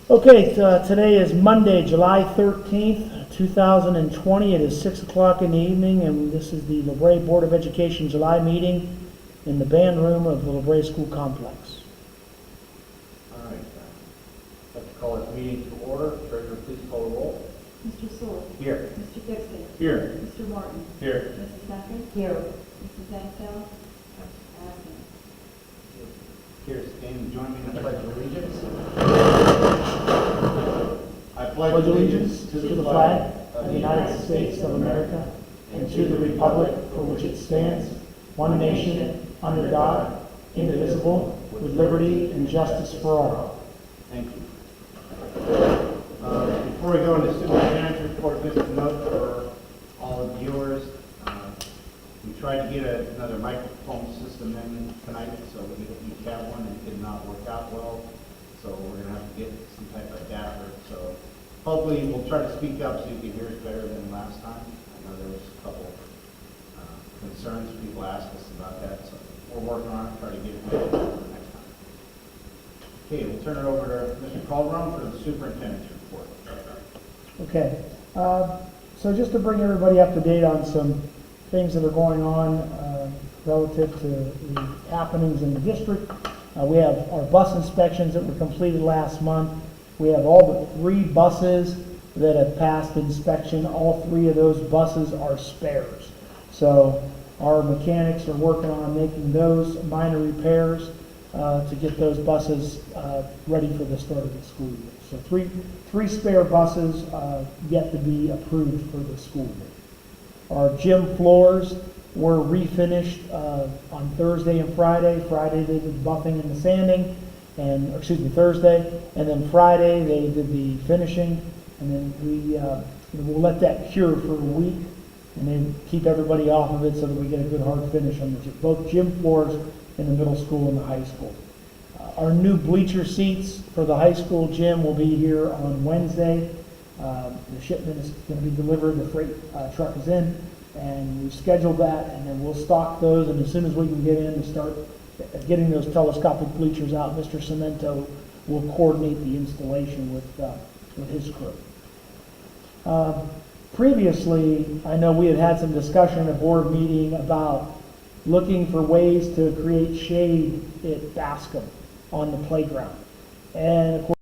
Okay, today is Monday, July 13th, 2020. It is 6 o'clock in the evening, and this is the LaBrae Board of Education July meeting in the band room of the LaBrae School Complex. All right. I'd like to call this meeting to order. Treasurer, please call the roll. Mr. Sewell. Here. Mr. Dixon. Here. Mr. Martin. Here. Mrs. Beckman. Here. Mrs. Ansell. Absent. Here, stand and join me in the Pledge of Allegiance. I Pledge allegiance to the flag of the United States of America and to the republic for which it stands, one nation, under God, indivisible, with liberty and justice for all. Thank you. Before we go into superintendent's report, just a note for all the viewers. We tried to get another microphone system in tonight, so we each have one, and it did not work out well. So we're going to have to get some type of adapter. So hopefully we'll try to speak up so you can hear us better than last time. I know there was a couple concerns. People asked us about that, so we're working on it, try to get it better next time. Okay, we'll turn it over to Mr. Calderon for the superintendent's report. Okay, so just to bring everybody up to date on some things that are going on relative to the happenings in the district. We have our bus inspections that were completed last month. We have all but 3 buses that have passed inspection. All 3 of those buses are spares. So our mechanics are working on making those minor repairs to get those buses ready for the start of the school year. So three spare buses yet to be approved for the school year. Our gym floors were refinished on Thursday and Friday. Friday they did buffing and the sanding, Thursday, and then Friday they did the finishing, and then we'll let that cure for a week, and then keep everybody off of it so that we get a good hard finish on both gym floors in the middle school and the high school. Our new bleacher seats for the high school gym will be here on Wednesday. The shipment is going to be delivered, the freight truck is in, and we've scheduled that, and then we'll stock those, and as soon as we can get in and start getting those telescopic bleachers out, Mr. Cemento will coordinate the installation with his crew. Previously, I know we had some discussion at a board meeting about looking for ways to create shade at Bascom on the playground. And of course,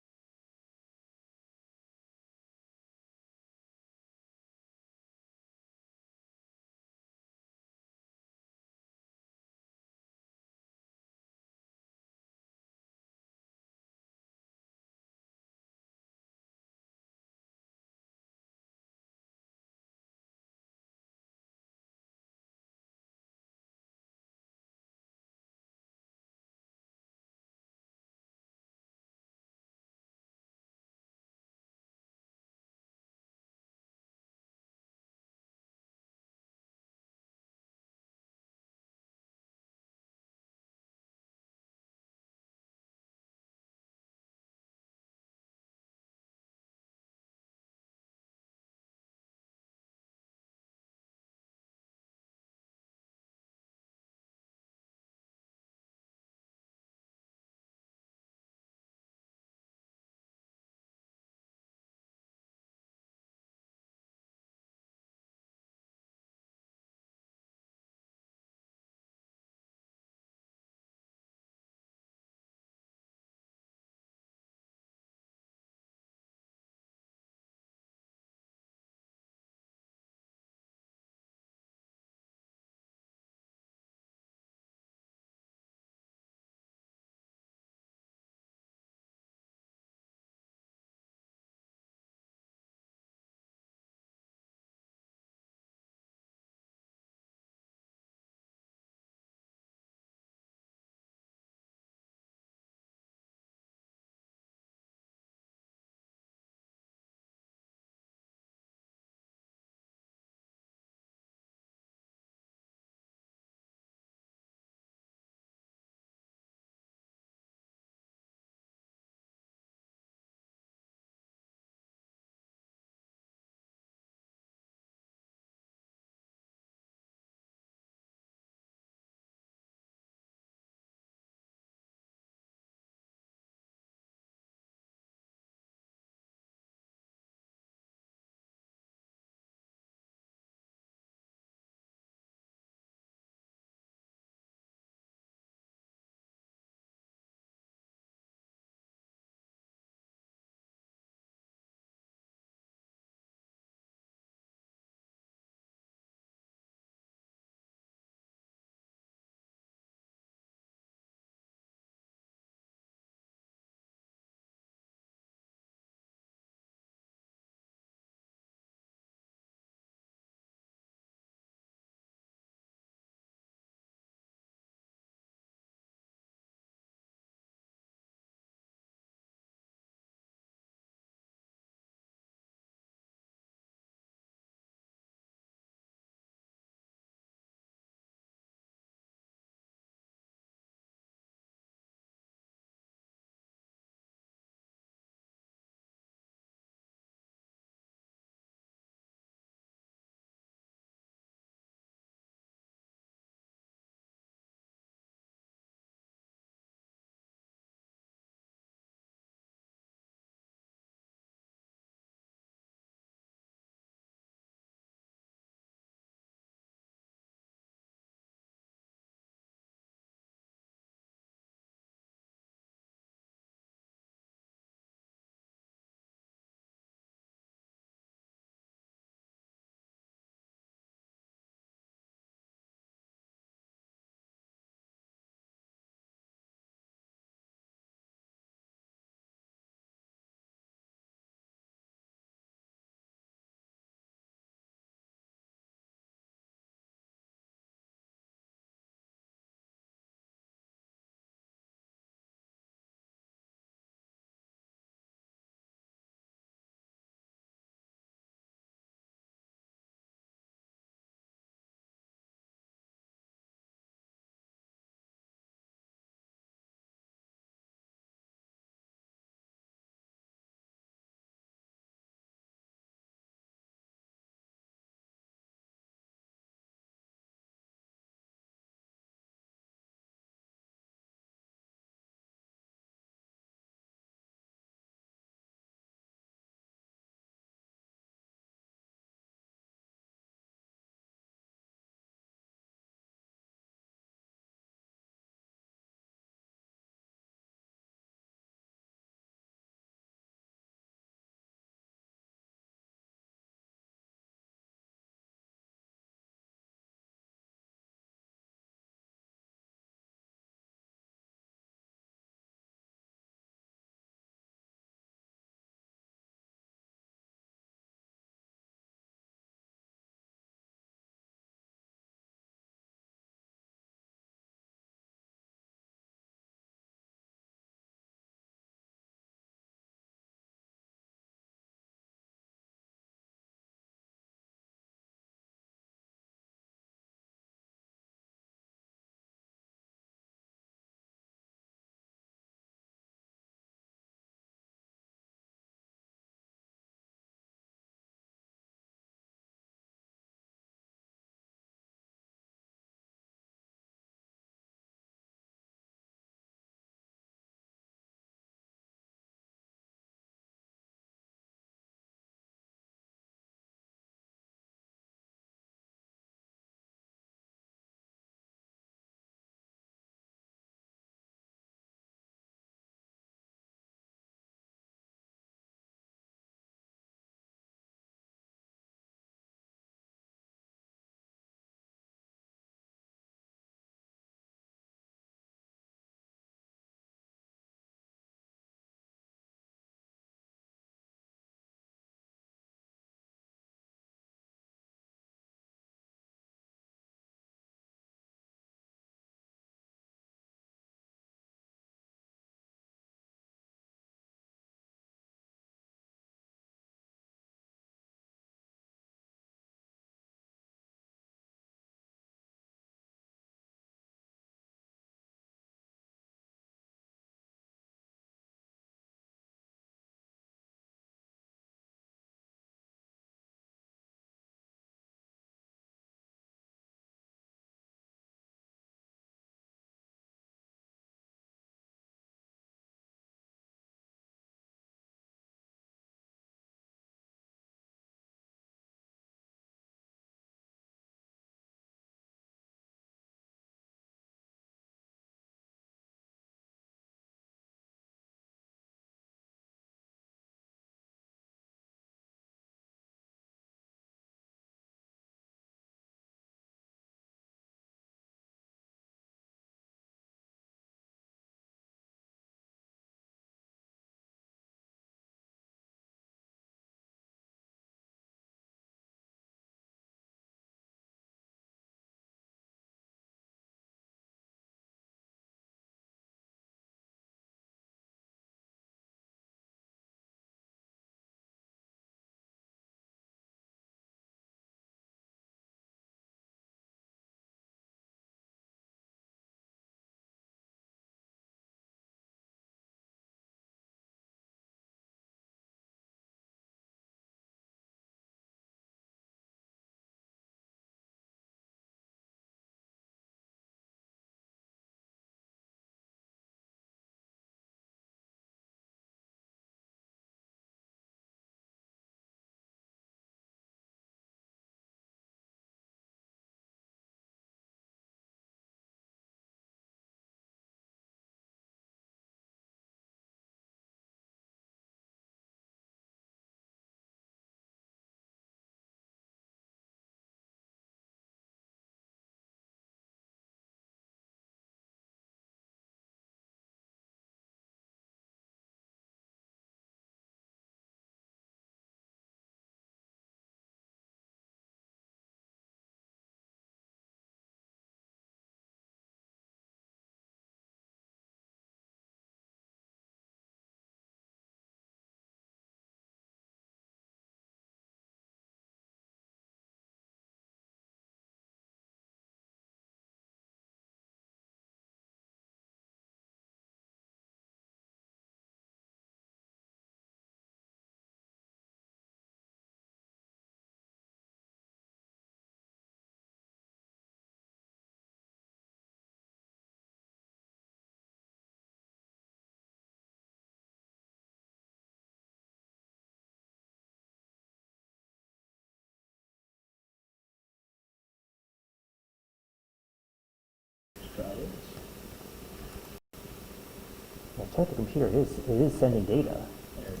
check the computer, it is sending data. There it is.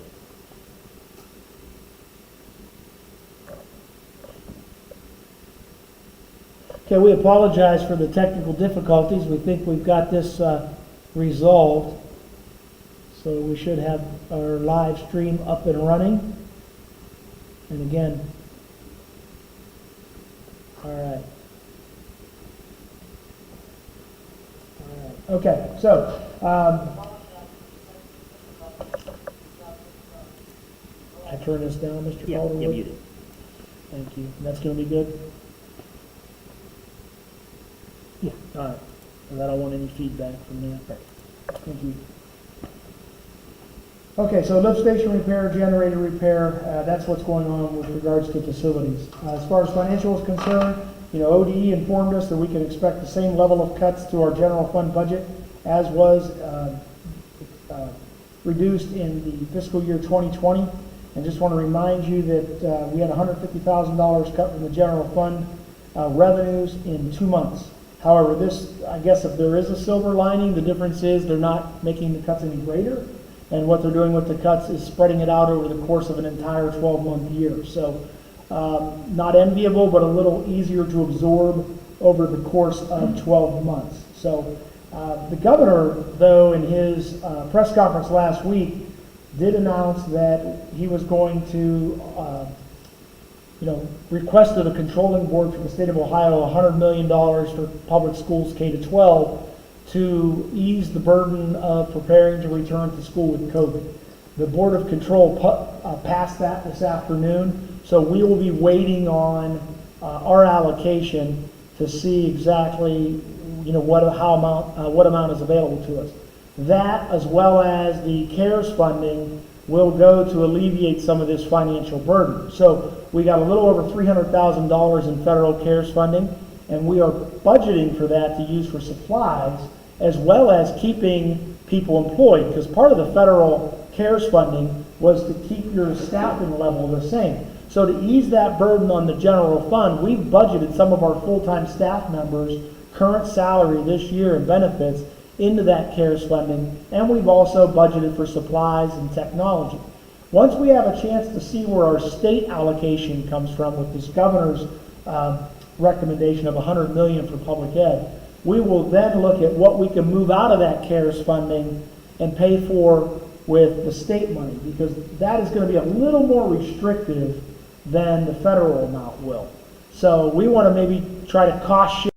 Okay, we apologize for the technical difficulties. We think we've got this resolved. So we should have our live stream up and running. And again, all right. All right. Okay, so I turn this down, Mr. Yeah, Calderwood? muted. Thank you. And that's going to be good? Yeah. All right. And I don't want any feedback from that. Thank you. Okay, so lift station repair, generator repair, that's what's going on with regards to facilities. As far as financial is concerned, ODE informed us that we can expect the same level of cuts to our general fund budget as was reduced in the fiscal year 2020. And just want to remind you that we had $150,000 cut from the general fund revenues in 2 months. However, this, I guess if there is a silver lining, the difference is they're not making the cuts any greater. And what they're doing with the cuts is spreading it out over the course of an entire 12-month year. So not enviable, but a little easier to absorb over the course of 12 months. So the governor, though, in his press conference last week, did announce that he was going to, request of the controlling board for the state of Ohio $100 million for public schools K-12 to ease the burden of preparing to return to school with COVID. The Board of Control passed that this afternoon, so we will be waiting on our allocation to see exactly, what amount is available to us. That, as well as the CARES funding, will go to alleviate some of this financial burden. So we got a little over $300,000 in federal CARES funding, and we are budgeting for that to use for supplies, as well as keeping people employed, because part of the federal CARES funding was to keep your staffing level the same. So to ease that burden on the general fund, we've budgeted some of our full-time staff members' current salary this year and benefits into that CARES funding, and we've also budgeted for supplies and technology. Once we have a chance to see where our state allocation comes from with this governor's recommendation of $100 million for public ed, we will then look at what we can move out of that CARES funding and pay for with the state money, because that is going to be a little more restrictive than the federal amount will. So we want to maybe try to cost share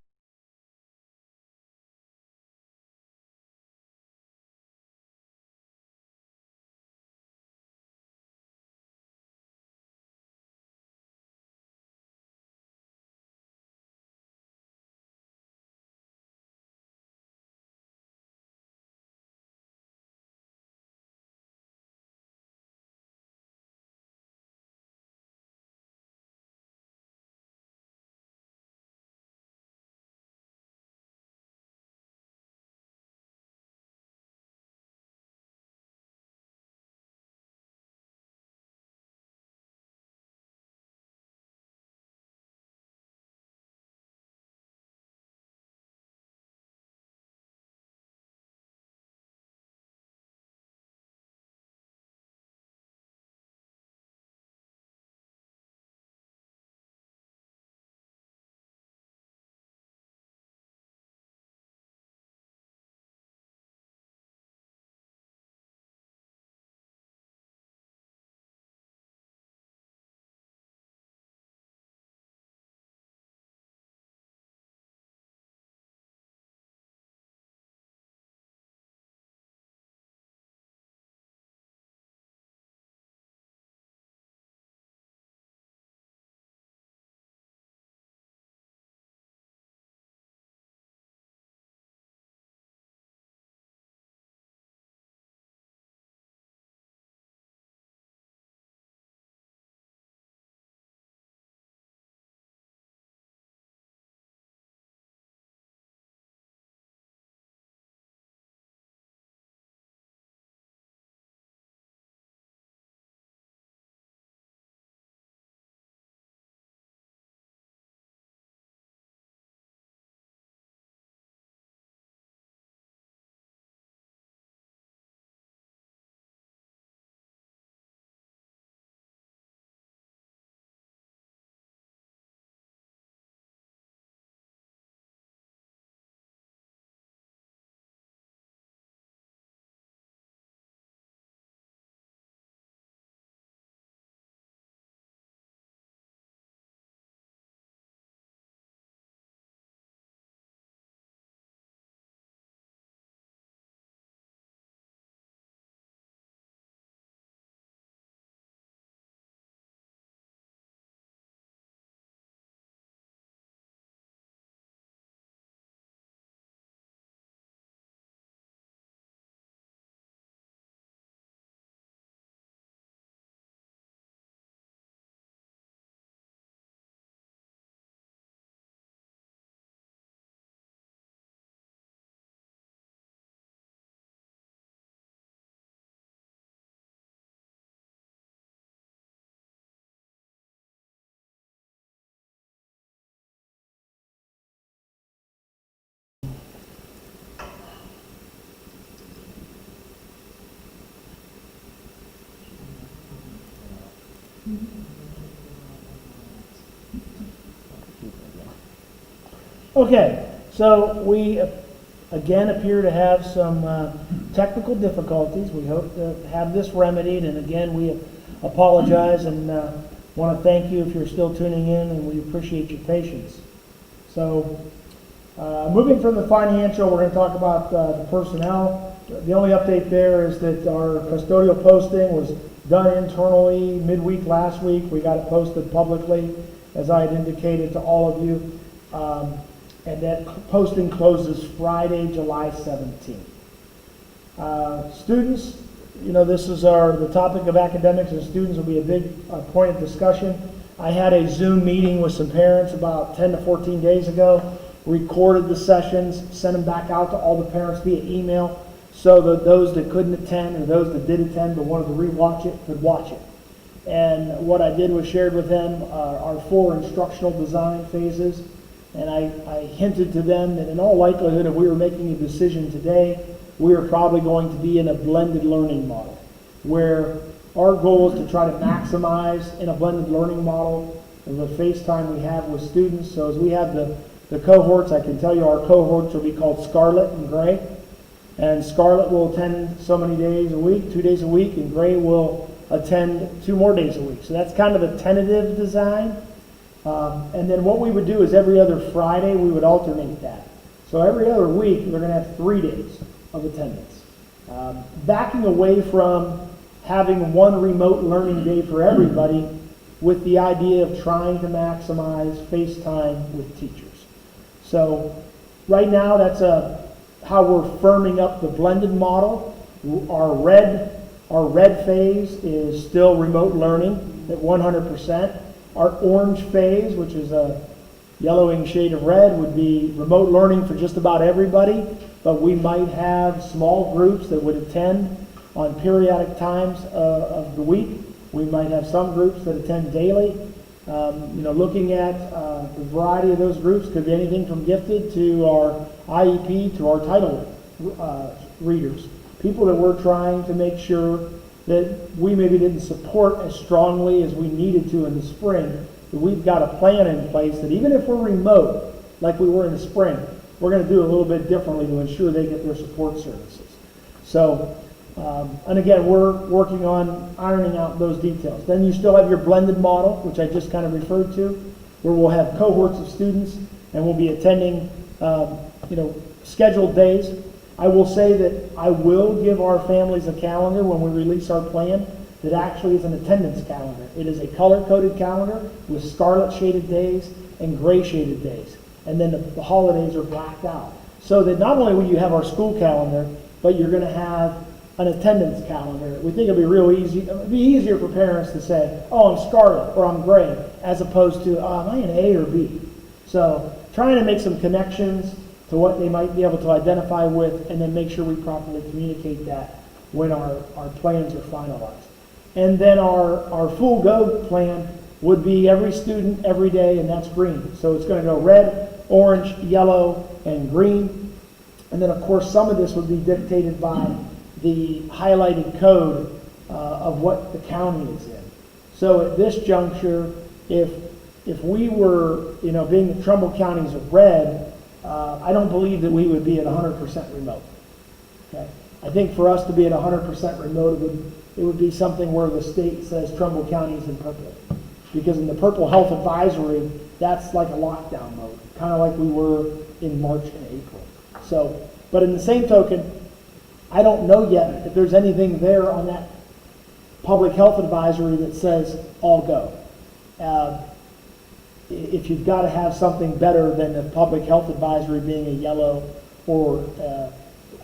Okay, so we again appear to have some technical difficulties. We hope to have this remedied, and again, we apologize and want to thank you if you're still tuning in, and we appreciate your patience. So, moving from the financial, we're going to talk about the personnel. The only update there is that our custodial posting was done internally midweek last week. We got it posted publicly, as I had indicated to all of you. And that posting closes Friday, July 17th. Students, you know, this is the topic of academics, and students will be a big point of discussion. I had a Zoom meeting with some parents about 10 to 14 days ago, recorded the sessions, sent them back out to all the parents via email, so that those that couldn't attend or those that did attend but wanted to rewatch it could watch it. And what I did was shared with them our 4 instructional design phases. And I hinted to them that in all likelihood, if we were making a decision today, we are probably going to be in a blended learning model, where our goal is to try to maximize in a blended learning model the face time we have with students. So as we have the cohorts, I can tell you our cohorts will be called Scarlet and Gray. And Scarlet will attend so many days a week, 2 days a week, and Gray will attend 2 more days a week. So that's kind of a tentative design. And then what we would do is every other Friday we would alternate that. So every other week they're going to have 3 days of attendance. Backing away from having one remote learning day for everybody with the idea of trying to maximize face time with teachers. So right now that's how we're firming up the blended model. Our red phase is still remote learning at 100%. Our orange phase, which is a yellowing shade of red, would be remote learning for just about everybody, but we might have small groups that would attend on periodic times of the week. We might have some groups that attend daily. Looking at the variety of those groups could be anything from gifted to our IEP to our title readers. People that we're trying to make sure that we maybe didn't support as strongly as we needed to in the spring, that we've got a plan in place that even if we're remote, like we were in the spring, we're going to do a little bit differently to ensure they get their support services. So, and again, we're working on ironing out those details. Then you still have your blended model, which I just kind of referred to, where we'll have cohorts of students and we'll be attending, scheduled days. I will say that I will give our families a calendar when we release our plan that actually is an attendance calendar. It is a color-coded calendar with scarlet shaded days and gray shaded days. And then the holidays are blacked out. So that not only will you have our school calendar, but you're going to have an attendance calendar. We think it'll be real easy. It'll be easier for parents to say, oh, I'm scarlet or I'm gray, as opposed to, am I an A or B? So trying to make some connections to what they might be able to identify with, and then make sure we properly communicate that when our plans are finalized. And then our full go plan would be every student, every day, and that's green. So it's going to go red, orange, yellow, and green. And then, of course, some of this would be dictated by the highlighted code of what the county is in. So at this juncture, if we were, being the Trumbull counties of red, I don't believe that we would be at 100% remote. Okay? I think for us to be at 100% remote, it would be something where the state says Trumbull County is in purple. Because in the purple health advisory, that's like a lockdown mode, kind of like we were in March and April. So, but in the same token, I don't know yet if there's anything there on that public health advisory that says all go. If you've got to have something better than the public health advisory being a yellow or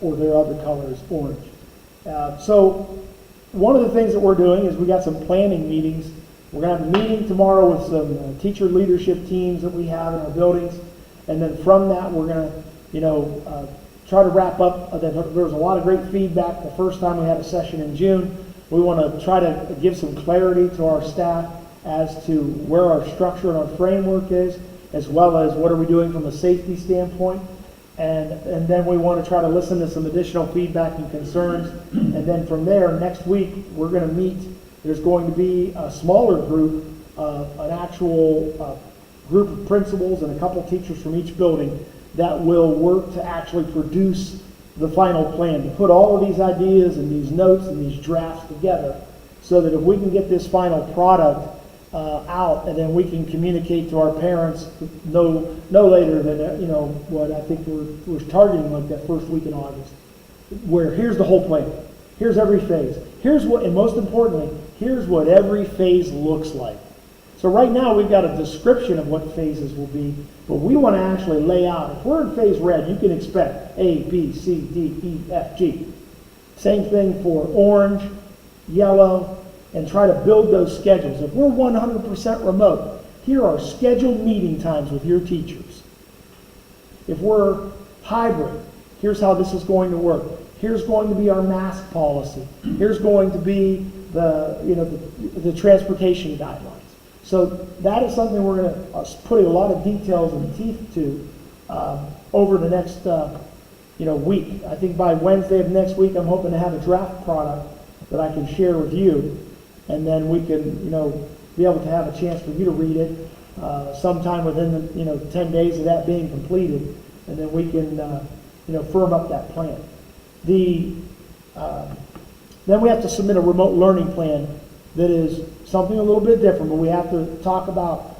their other color is orange. So one of the things that we're doing is we got some planning meetings. We're going to have a meeting tomorrow with some teacher leadership teams that we have in our buildings. And then from that, we're going to, try to wrap up. There was a lot of great feedback the first time we had a session in June. We want to try to give some clarity to our staff as to where our structure and our framework is, as well as what are we doing from a safety standpoint. And then we want to try to listen to some additional feedback and concerns. And then from there, next week, we're going to meet There's going to be a smaller group, an actual group of principals and a couple teachers from each building that will work to actually produce the final plan, to put all of these ideas and these notes and these drafts together, so that if we can get this final product out, and then we can communicate to our parents no later than, what I think we're targeting, like that first week in August, where here's the whole plan, here's every phase, here's what, and most importantly, here's what every phase looks like. So right now we've got a description of what phases will be, but we want to actually lay out, if we're in phase red, you can expect A, B, C, D, E, F, G. Same thing for orange, yellow, and try to build those schedules. If we're 100% remote, here are scheduled meeting times with your teachers. If we're hybrid, here's how this is going to work. Here's going to be our mask policy. Here's going to be the transportation guidelines. So that is something we're going to put a lot of details and teeth to over the next week. I think by Wednesday of next week, I'm hoping to have a draft product that I can share with you, and then we can be able to have a chance for you to read it sometime within the 10 days of that being completed, and then we can firm up that plan. Then we have to submit a remote learning plan that is something a little bit different, but we have to talk about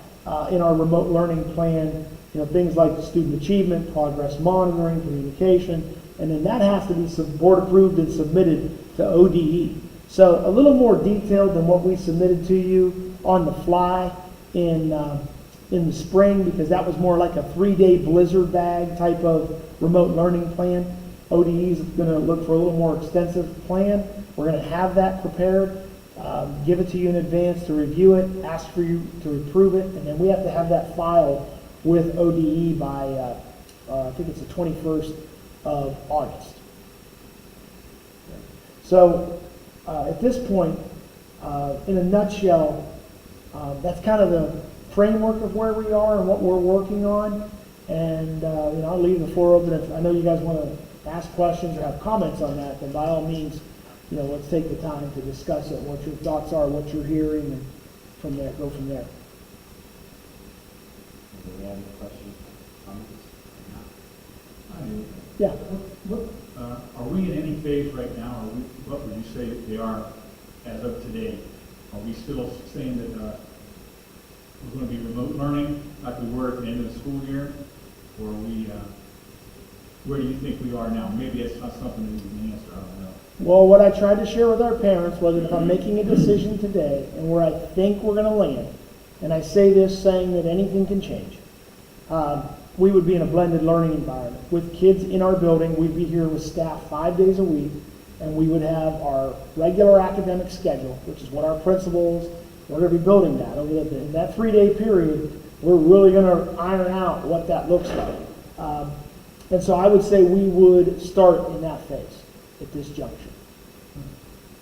in our remote learning plan, things like student achievement, progress monitoring, communication, and then that has to be board approved and submitted to ODE. So a little more detailed than what we submitted to you on the fly in the spring, because that was more like a 3-day blizzard bag type of remote learning plan. ODE is going to look for a little more extensive plan. We're going to have that prepared, give it to you in advance to review it, ask for you to approve it, and then we have to have that filed with ODE by, I think it's the 21st of August. So at this point, in a nutshell, that's kind of the framework of where we are and what we're working on. And I'll leave the floor open. If I know you guys want to ask questions or have comments on that, then by all means, let's take the time to discuss it, what your thoughts are, what you're hearing, and from there, go from there. Do we have any questions, comments? Yeah. Are we in any phase right now, or what would you say they are as of today? Are we still saying that we're going to be remote learning like we were at the end of the school year? Or are we, where do you think we are now? Maybe it's not something that you can answer, I don't know. Well, what I tried to share with our parents was if I'm making a decision today and where I think we're going to land, and I say this saying that anything can change, we would be in a blended learning environment. With kids in our building, we'd be here with staff 5 days a week, and we would have our regular academic schedule, which is what our principals, we're going to be building that. In that 3-day period, we're really going to iron out what that looks like. And so I would say we would start in that phase at this junction.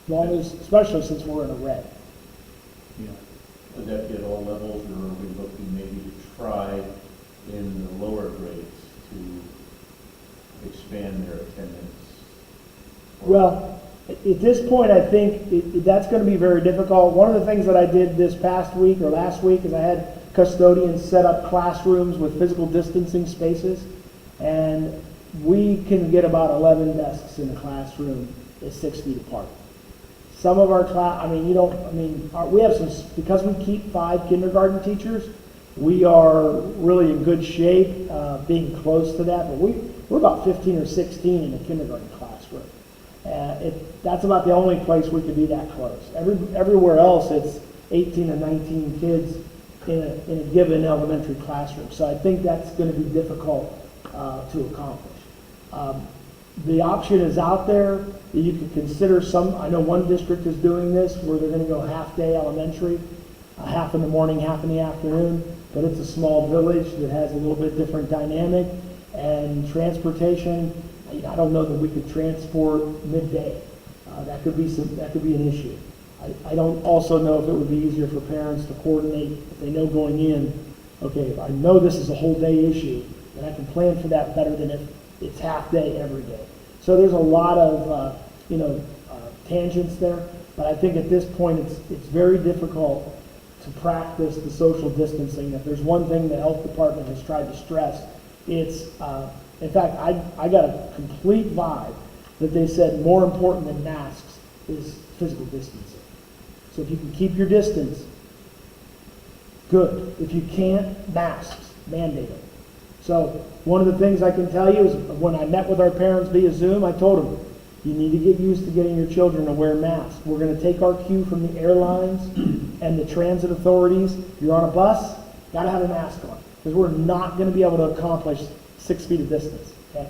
Long as, especially since we're in a red. Yeah. Would that be at all levels, or are we looking maybe to try in the lower grades to expand their attendance? Well, at this point, I think that's going to be very difficult. One of the things that I did this past week or last week is I had custodians set up classrooms with physical distancing spaces, and we can get about 11 desks in a classroom at 6 feet apart. Some of our we have some, because we keep 5 kindergarten teachers, we are really in good shape being close to that, but we're about 15 or 16 in a kindergarten classroom. That's about the only place we could be that close. Everywhere else, it's 18 to 19 kids in a given elementary classroom. So I think that's going to be difficult to accomplish. The option is out there that you could consider I know one district is doing this where they're going to go half-day elementary, half in the morning, half in the afternoon, but it's a small village that has a little bit different dynamic, and transportation, I don't know that we could transport midday. That could be an issue. I don't also know if it would be easier for parents to coordinate if they know going in, okay, if I know this is a whole day issue, then I can plan for that better than if it's half day every day. So there's a lot of tangents there, But I think at this point, it's very difficult to practice the social distancing. If there's one thing the health department has tried to stress, it's, in fact, I got a complete vibe that they said more important than masks is physical distancing. So if you can keep your distance, good. If you can't, masks, mandate it. So one of the things I can tell you is when I met with our parents via Zoom, I told them, you need to get used to getting your children to wear masks. We're going to take our cue from the airlines and the transit authorities. If you're on a bus, got to have a mask on because we're not going to be able to accomplish 6 feet of distance. Okay?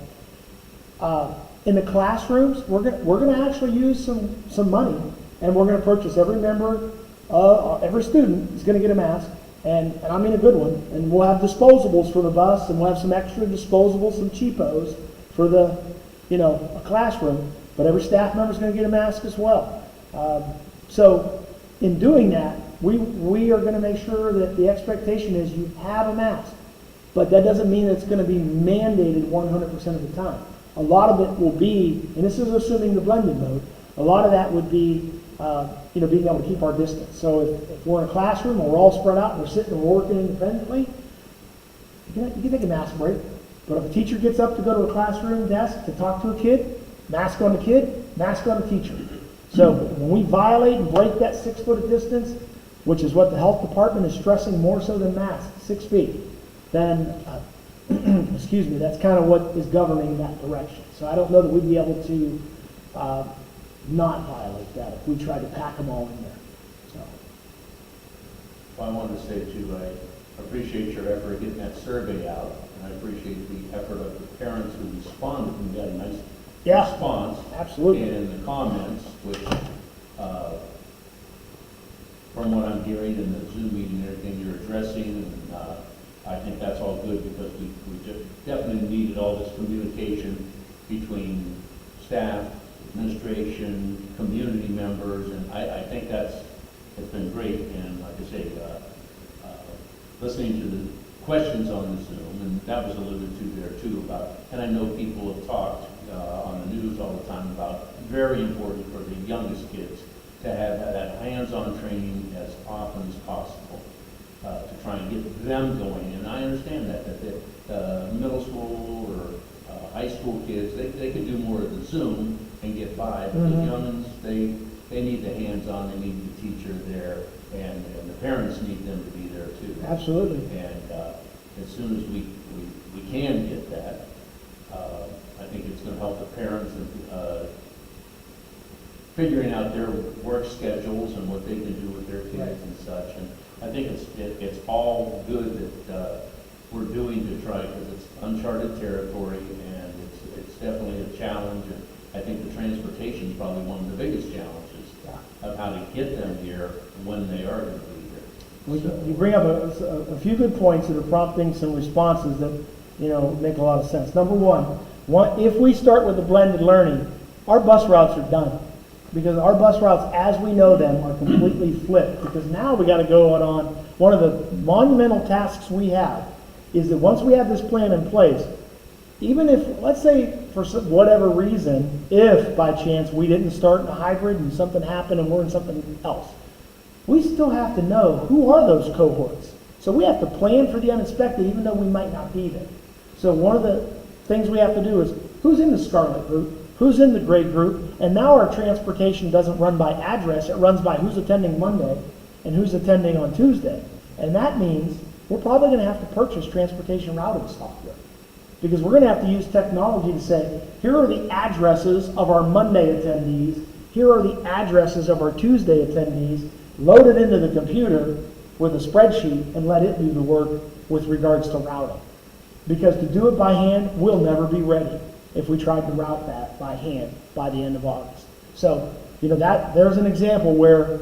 In the classrooms, we're going to actually use some money, and we're going to purchase every student is going to get a mask, and I mean a good one. And we'll have disposables for the bus, and we'll have some extra disposables, some cheapos for the, a classroom. But every staff member is going to get a mask as well. So in doing that, we are going to make sure that the expectation is you have a mask. But that doesn't mean it's going to be mandated 100% of the time. A lot of it will be, and this is assuming the blended mode, a lot of that would be, being able to keep our distance. So if we're in a classroom and we're all spread out and we're sitting and we're working independently, you can take a mask break. But if a teacher gets up to go to a classroom desk to talk to a kid, mask on the kid, mask on the teacher. So when we violate and break that 6 foot of distance, which is what the health department is stressing more so than masks, 6 feet, then, excuse me, that's kind of what is governing that direction. So I don't know that we'd be able to not violate that if we tried to pack them all in there. So. Well, I wanted to say too, I appreciate your effort getting that survey out, and I appreciate the effort of the parents who responded and got a nice response. Absolutely. And the comments, which, from what I'm hearing in the Zoom meeting, everything you're addressing, and I think that's all good because we just definitely needed all this communication between staff, administration, community members, and I think it's been great. And like I say, listening to the questions on the Zoom, and that was alluded to there too about, and I know people have talked on the news all the time about very important for the youngest kids to have that hands-on training as often as possible to try and get them going. And I understand that the middle school or high school kids, they could do more of the Zoom and get by, but the youngins, they need the hands-on, they need the teacher there, and the parents need them to be there too. Absolutely. And as soon as we can get that, I think it's going to help the parents in figuring out their work schedules and what they can do with their kids and such. And I think it's all good that we're doing to try, because it's uncharted territory and it's definitely a challenge. And I think the transportation is probably one of the biggest challenges of how to get them here when they are going to be here. You bring up a few good points that are prompting some responses that make a lot of sense. Number one, if we start with the blended learning, our bus routes are done. Because our bus routes, as we know them, are completely flipped. Because now we got to go on one of the monumental tasks we have is that once we have this plan in place, even if, let's say, for whatever reason, if by chance we didn't start in a hybrid and something happened and we're in something else, we still have to know who are those cohorts. So we have to plan for the unexpected even though we might not be there. So one of the things we have to do is who's in the Scarlet group, who's in the gray group, and now our transportation doesn't run by address, it runs by who's attending Monday and who's attending on Tuesday. And that means we're probably going to have to purchase transportation routing software. Because we're going to have to use technology to say, here are the addresses of our Monday attendees, here are the addresses of our Tuesday attendees, load it into the computer with a spreadsheet and let it do the work with regards to routing. Because to do it by hand, we'll never be ready if we tried to route that by hand by the end of August. So, there's an example where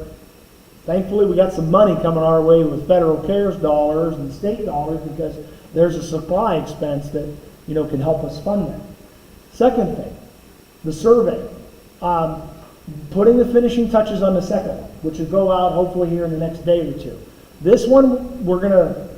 thankfully we got some money coming our way with federal CARES dollars and state dollars because there's a supply expense that, can help us fund that. Second thing, the survey. Putting the finishing touches on the second one, which will go out hopefully here in the next day or two. This one, we're going to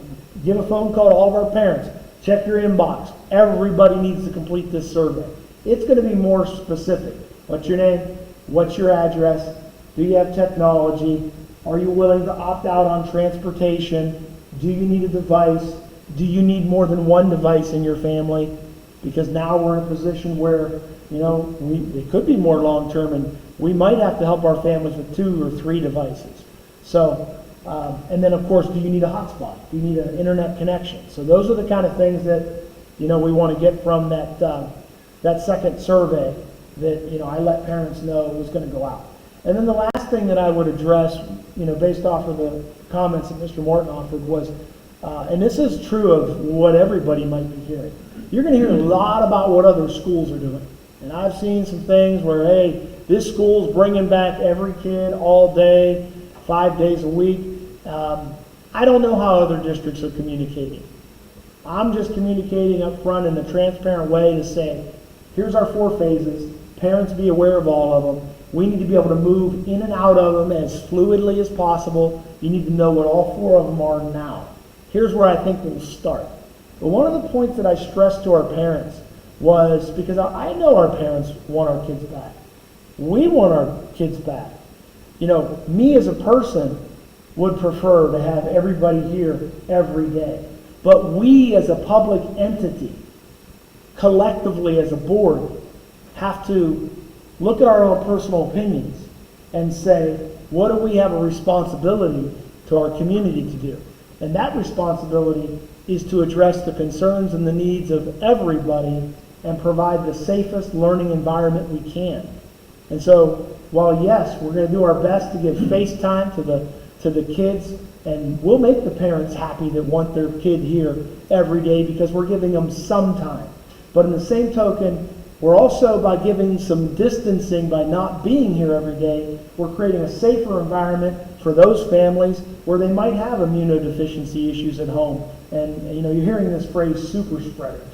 give a phone call to all of our parents. Check your inbox. Everybody needs to complete this survey. It's going to be more specific. What's your name? What's your address? Do you have technology? Are you willing to opt out on transportation? Do you need a device? Do you need more than one device in your family? Because now we're in a position where, it could be more long-term, and we might have to help our families with 2 or 3 devices. So, and then of course, do you need a hotspot? Do you need an internet connection? So those are the kind of things that, we want to get from that second survey that, I let parents know was going to go out. And then the last thing that I would address, based off of the comments that Mr. Morton offered was, and this is true of what everybody might be hearing. You're going to hear a lot about what other schools are doing. And I've seen some things where, hey, this school's bringing back every kid all day, 5 days a week. I don't know how other districts are communicating. I'm just communicating up front in a transparent way to say, here's our 4 phases. Parents be aware of all of them. We need to be able to move in and out of them as fluidly as possible. You need to know what all 4 of them are now. Here's where I think we'll start. But one of the points that I stressed to our parents was, because I know our parents want our kids back. We want our kids back. Me as a person would prefer to have everybody here every day. But we as a public entity, collectively as a board, have to look at our own personal opinions and say, what do we have a responsibility to our community to do? And that responsibility is to address the concerns and the needs of everybody and provide the safest learning environment we can. And so, while yes, we're going to do our best to give face time to the kids, and we'll make the parents happy that want their kid here every day because we're giving them some time. But in the same token, we're also, by giving some distancing, by not being here every day, we're creating a safer environment for those families where they might have immunodeficiency issues at home. And you're hearing this phrase, super spreaders.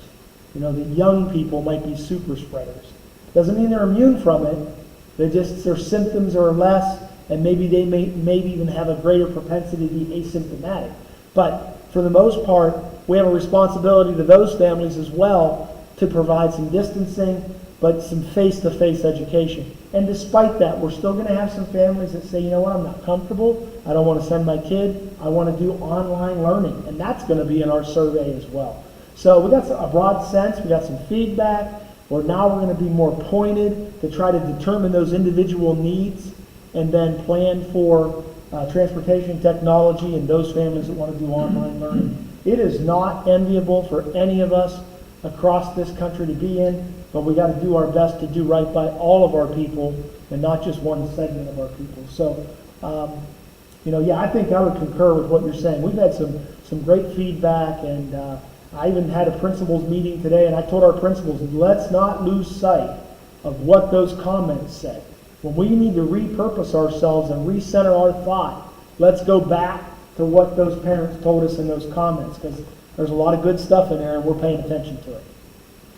The young people might be super spreaders. Doesn't mean they're immune from it. Their symptoms are less, and maybe they may even have a greater propensity to be asymptomatic. But for the most part, we have a responsibility to those families as well to provide some distancing, but some face-to-face education. And despite that, we're still going to have some families that say, you know what, I'm not comfortable. I don't want to send my kid. I want to do online learning. And that's going to be in our survey as well. So we got a broad sense. We got some feedback. We're going to be more pointed to try to determine those individual needs and then plan for transportation technology and those families that want to do online learning. It is not enviable for any of us across this country to be in, but we got to do our best to do right by all of our people and not just one segment of our people. So, I think I would concur with what you're saying. We've had some great feedback, and I even had a principals meeting today, and I told our principals, let's not lose sight of what those comments said. When we need to repurpose ourselves and recenter our thought, let's go back to what those parents told us in those comments, because there's a lot of good stuff in there, and we're paying attention to it.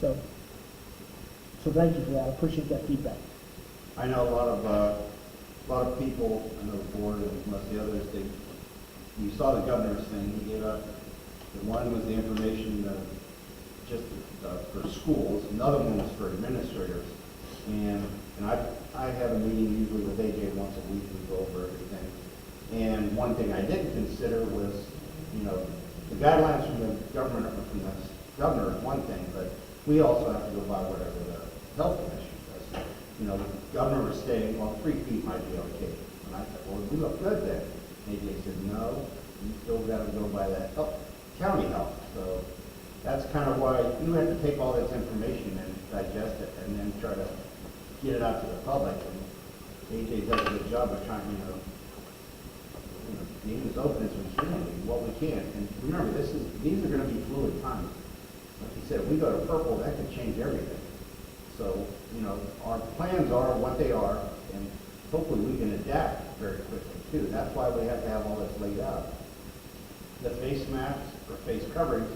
So thank you for that. I appreciate that feedback. I know a lot of people, I know the board and most of the others, you saw the governor's thing. He gave up. One was the information just for schools. Another one was for administrators. And I have a meeting usually with AJ once a week. We go over everything. And one thing I didn't consider was, the guidelines from the governor is one thing, but we also have to go by whatever the health commission does. The governor was saying, well, 3 feet might be okay. And I said, well, we look good then. AJ said, no, you still got to go by that county health. So that's kind of why you have to take all this information and digest it and then try to get it out to the public. And AJ does a good job of trying, being as open as we can and what we can. And remember, these are going to be fluid times. Like you said, if we go to purple, that could change everything. So, our plans are what they are, and hopefully we can adapt very quickly too. That's why we have to have all this laid out. The face masks or face coverings,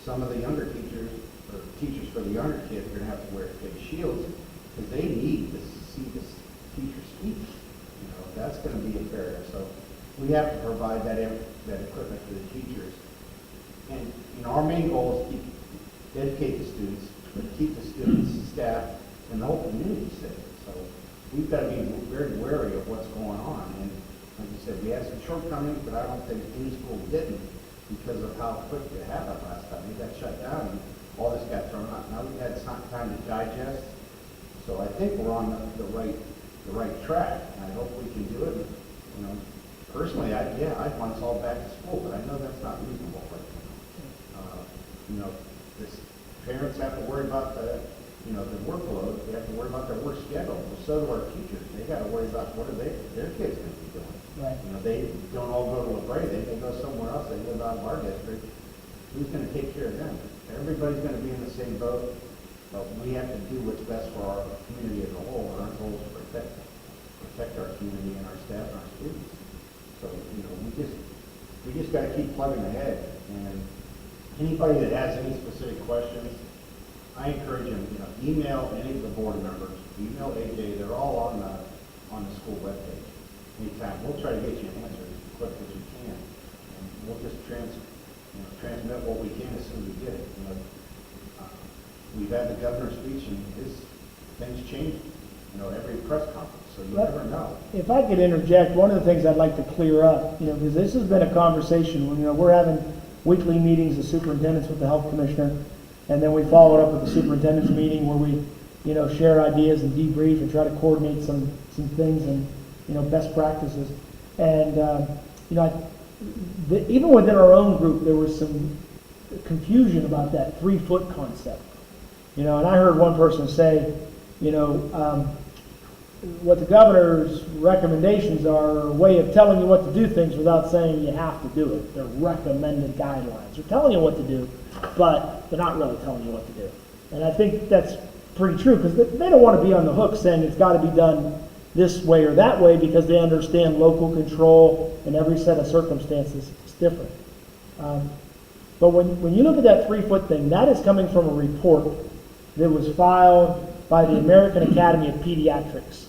some of the younger teachers, or teachers for the younger kids, are going to have to wear face shields because they need to see this teacher speak. That's going to be imperative. So we have to provide that equipment for the teachers. And our main goal is to educate the students, but keep the students, staff, and the whole community safe. So we've got to be very wary of what's going on. And like you said, we had some shortcomings, but I don't think any school didn't because of how quick it happened last time. We got shut down and all this got thrown out. Now we've had some time to digest. So I think we're on the right track. And I hope we can do it. And, you know, personally, I'd want us all back to school, but I know that's not reasonable right now. You know, parents have to worry about the workload. They have to worry about their work schedule. Well, so do our teachers. They got to worry about what are their kids going to be doing. Right. You know, they don't all go to LaBrae. They go somewhere else. They live out of our district. Who's going to take care of them? Everybody's going to be in the same boat, but we have to do what's best for our community as a whole. And our goal is to protect our community and our staff and our students. So, you know, we just got to keep plugging ahead. And anybody that has any specific questions, I encourage them, you know, email any of the board members, email AJ, they're all on the school webpage. Anytime, we'll try to get you an answer as quick as we can. And we'll just transmit what we can as soon as we get it. You know, we've had the governor's speech and things change, you know, every press conference, so you never know. If I could interject, one of the things I'd like to clear up, you know, because this has been a conversation, you know, we're having weekly meetings of superintendents with the health commissioner, and then we follow it up with the superintendent's meeting where we, you know, share ideas and debrief and try to coordinate some things and, you know, best practices. And, you know, even within our own group, there was some confusion about that 3-foot concept. You know, and I heard one person say, you know, what the governor's recommendations are a way of telling you what to do things without saying you have to do it. They're recommended guidelines. They're telling you what to do, but they're not really telling you what to do. And I think that's pretty true because they don't want to be on the hook saying it's got to be done this way or that way because they understand local control and every set of circumstances is different. But when you look at that 3-foot thing, that is coming from a report that was filed by the American Academy of Pediatrics.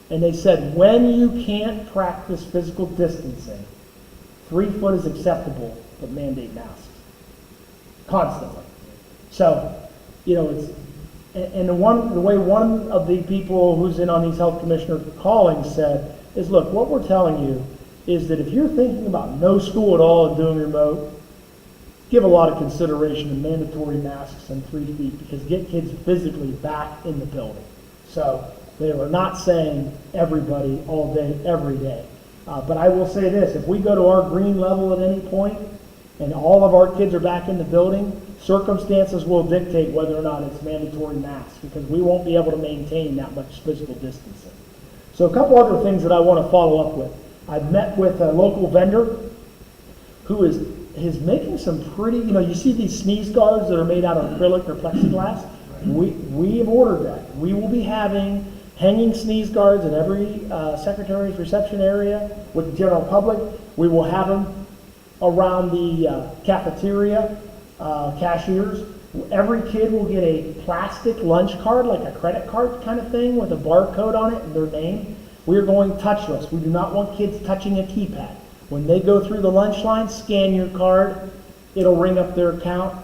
And they said when you can't practice physical distancing, 3 foot is acceptable, but mandate masks. Constantly. So, you know, it's, and the way one of the people who's in on these health commissioner callings said is, look, what we're telling you is that if you're thinking about no school at all and doing remote, give a lot of consideration to mandatory masks and 3 feet because get kids physically back in the building. So they were not saying everybody all day, every day. But I will say this, if we go to our green level at any point and all of our kids are back in the building, circumstances will dictate whether or not it's mandatory masks because we won't be able to maintain that much physical distancing. So a couple other things that I want to follow up with. I've met with a local vendor who is making some pretty, you know, you see these sneeze guards that are made out of acrylic or plexiglass? We have ordered that. We will be having hanging sneeze guards in every secretary's reception area with the general public. We will have them around the cafeteria, cashiers. Every kid will get a plastic lunch card, like a credit card kind of thing with a barcode on it and their name. We are going touchless. We do not want kids touching a keypad. When they go through the lunch line, scan your card. It'll ring up their account.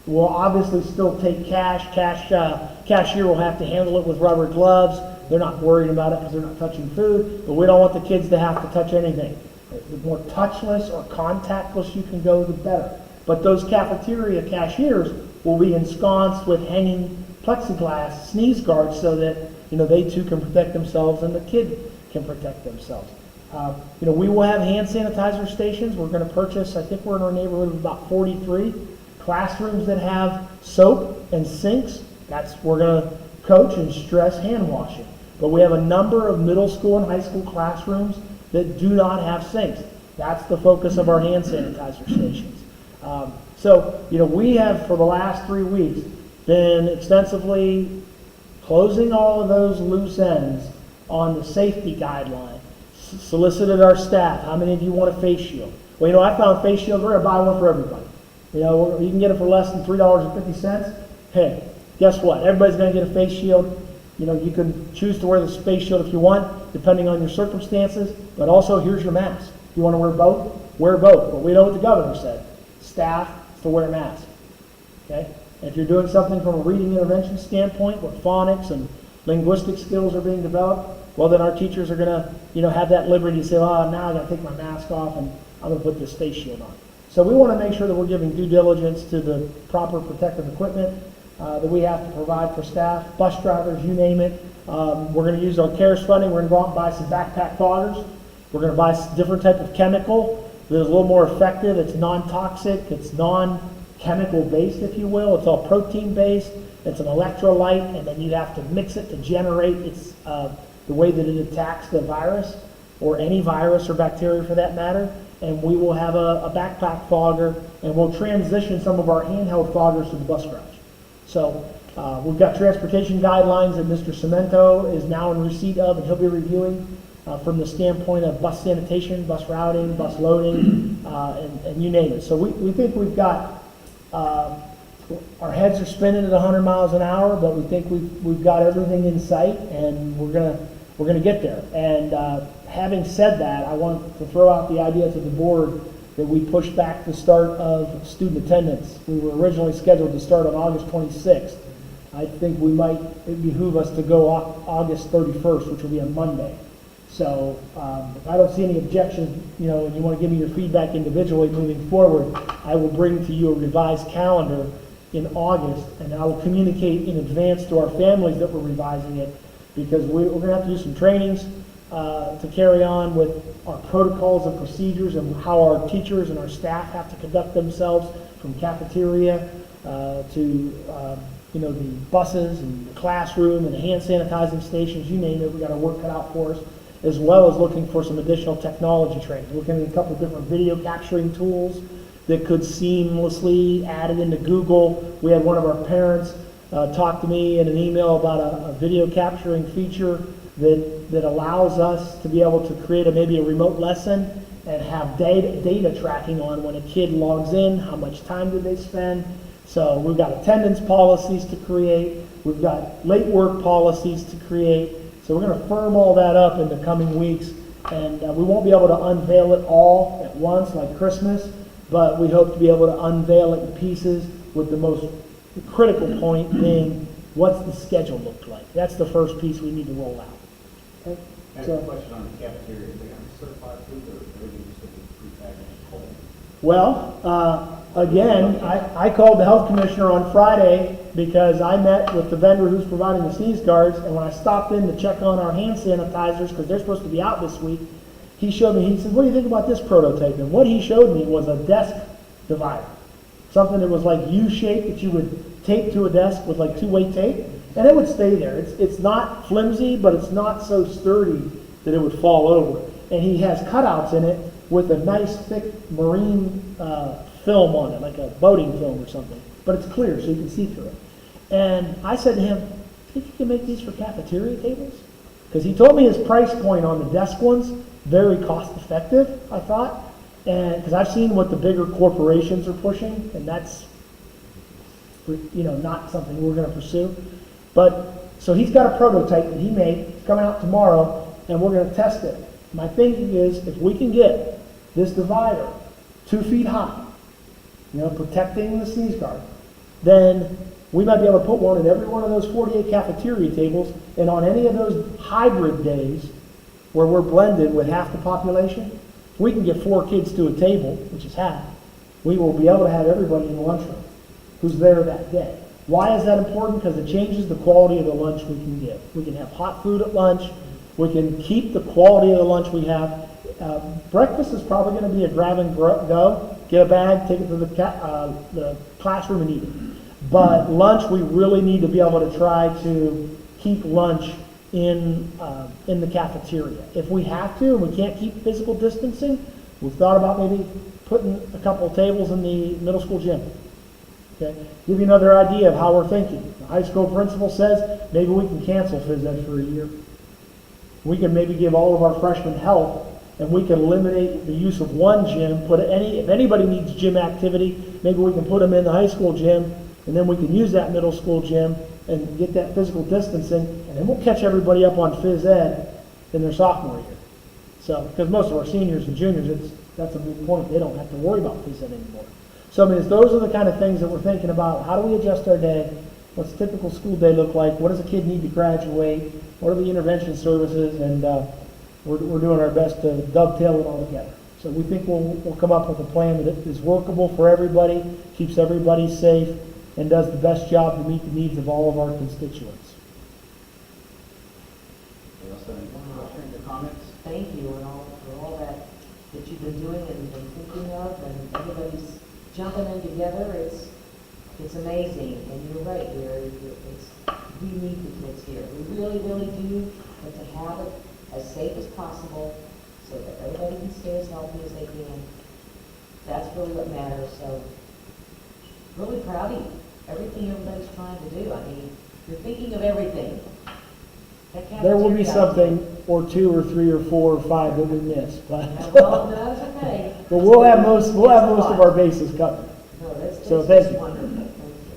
We'll obviously still take cash. Cashier will have to handle it with rubber gloves. They're not worried about it because they're not touching food, but we don't want the kids to have to touch anything. The more touchless or contactless you can go, the better. But those cafeteria cashiers will be ensconced with hanging plexiglass sneeze guards so that, you know, they too can protect themselves and the kid can protect themselves. You know, we will have hand sanitizer stations. We're going to purchase, I think we're in our neighborhood of about 43 classrooms that have soap and sinks. We're going to coach and stress hand washing. But we have a number of middle school and high school classrooms that do not have sinks. That's the focus of our hand sanitizer stations. So, you know, we have for the last 3 weeks been extensively closing all of those loose ends on the safety guideline. Solicited our staff. How many of you want a face shield? Well, you know, I found face shields. We're going to buy one for everybody. You know, you can get it for less than $3.50. Hey, guess what? Everybody's going to get a face shield. You know, you can choose to wear the face shield if you want, depending on your circumstances. But also, here's your mask. You want to wear both? Wear both. But we know what the governor said. Staff to wear masks. Okay? And if you're doing something from a reading intervention standpoint with phonics and linguistic skills are being developed, well, then our teachers are gonna, have that liberty to say, oh, now I gotta take my mask off and I'm gonna put this face shield on. So we wanna make sure that we're giving due diligence to the proper protective equipment that we have to provide for staff, bus drivers, you name it. We're gonna use our CARES funding, we're gonna go out and buy some backpack foggers. We're gonna buy different type of chemical that is a little more effective, it's non-toxic, it's non-chemical based, if you will. It's all protein based, it's an electrolyte, and then you have to mix it to generate the way that it attacks the virus, or any virus or bacteria for that matter. And we will have a backpack fogger, and we'll transition some of our handheld foggers to the bus garage. So we've got transportation guidelines that Mr. Cemento is now in receipt of, and he'll be reviewing from the standpoint of bus sanitation, bus routing, bus loading, and you name it. So we think we've got, our heads are spinning at 100 miles an hour, but we think we've got everything in sight, and we're gonna get there. And having said that, I want to throw out the idea to the board that we push back the start of student attendance. We were originally scheduled to start on August 26th. I think it behoove us to go August 31st, which will be a Monday. So if I don't see any objections, and you want to give me your feedback individually moving forward, I will bring to you a revised calendar in August, and I will communicate in advance to our families that we're revising it, because we're going to have to do some trainings to carry on with our protocols and procedures and how our teachers and our staff have to conduct themselves, from cafeteria to the buses and the classroom and the hand sanitizing stations, you name it. We got our work cut out for us, as well as looking for some additional technology training. Looking at a couple of different video capturing tools that could seamlessly add it into Google. We had one of our parents talk to me in an email about a video capturing feature that allows us to be able to create maybe a remote lesson and have data tracking on when a kid logs in, how much time did they spend. So we've got attendance policies to create, we've got late work policies to create. So we're going to firm all that up in the coming weeks, and we won't be able to unveil it all at once like Christmas, but we hope to be able to unveil it in pieces, with the most critical point being, what's the schedule look like? That's the first piece we need to roll out. Okay? I have a question on the cafeteria. Is they on certified food, or everything just going to be prepackaged cold? Well, again, I called the health commissioner on Friday because I met with the vendor who's providing the sneeze guards, and when I stopped in to check on our hand sanitizers, because they're supposed to be out this week, he showed me, he said, what do you think about this prototype? And what he showed me was a desk divider. Something that was like U-shaped that you would tape to a desk with like two-way tape, and it would stay there. It's not flimsy, but it's not so sturdy that it would fall over. And he has cutouts in it with a nice thick marine film on it, like a boating film or something. But it's clear, so you can see through it. And I said to him, think you can make these for cafeteria tables? Because he told me his price point on the desk ones, very cost effective, I thought. And because I've seen what the bigger corporations are pushing, and that's not something we're going to pursue. But so he's got a prototype that he made. It's coming out tomorrow, and we're going to test it. My thinking is, if we can get this divider 2 feet high, protecting the sneeze guard, then we might be able to put one in every one of those 48 cafeteria tables, and on any of those hybrid days where we're blended with half the population, we can get 4 kids to a table, which is half. We will be able to have everybody in the lunchroom who's there that day. Why is that important? Because it changes the quality of the lunch we can give. We can have hot food at lunch. We can keep the quality of the lunch we have. Breakfast is probably going to be a grab and go. Get a bag, take it to the classroom and eat it. But lunch, we really need to be able to try to keep lunch in the cafeteria. If we have to, and we can't keep physical distancing, we've thought about maybe putting a couple of tables in the middle school gym. Okay? Give you another idea of how we're thinking. The high school principal says maybe we can cancel phys ed for a year. We can maybe give all of our freshmen health, and we can eliminate the use of one gym. If anybody needs gym activity, maybe we can put them in the high school gym, and then we can use that middle school gym and get that physical distancing, and then we'll catch everybody up on phys ed in their sophomore year. So, because most of our seniors and juniors, that's a moot point. They don't have to worry about phys ed anymore. So, those are the kind of things that we're thinking about. How do we adjust our day what's a typical school day look like? What does a kid need to graduate? What are the intervention services? And we're doing our best to dovetail it all together. So we think we'll come up with a plan that is workable for everybody, keeps everybody safe, and does the best job to meet the needs of all of our constituents. Anyone else have any questions or comments? Thank you and all, for all that you've been doing and been thinking of, and everybody's jumping in together. It's amazing, and you're right, Gary. We need the kids here. We really, really do, but to have it as safe as possible so that everybody can stay as healthy as they can, that's really what matters. So, really proud of you. Everything everybody's trying to do. I mean, you're thinking of everything. That There will be cafeteria- something, or 2 or 3 or 4 or 5 that we miss, but, Well, no, that's okay. but we'll have most of our bases covered. No, that's So just thank you. wonderful.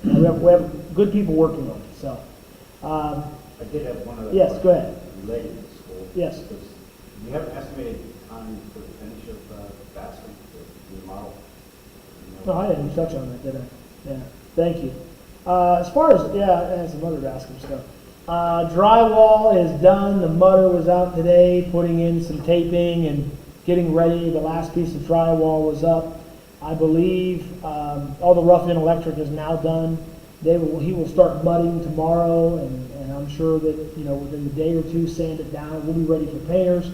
We have good people working on it, so. I did have one other. Yes, question go ahead. Related to school. Yes. Because we have an estimated time for the finish of Baskin, the remodel. No, I didn't touch on that, did I? Yeah, thank you. As far as, and some other basketball stuff. Drywall is done, the mutter was out today, putting in some taping and getting ready. The last piece of drywall was up. I believe all the rough-in electric is now done. He will start mudding tomorrow, and I'm sure that, within the day or two, sand it down. We'll be ready for painters.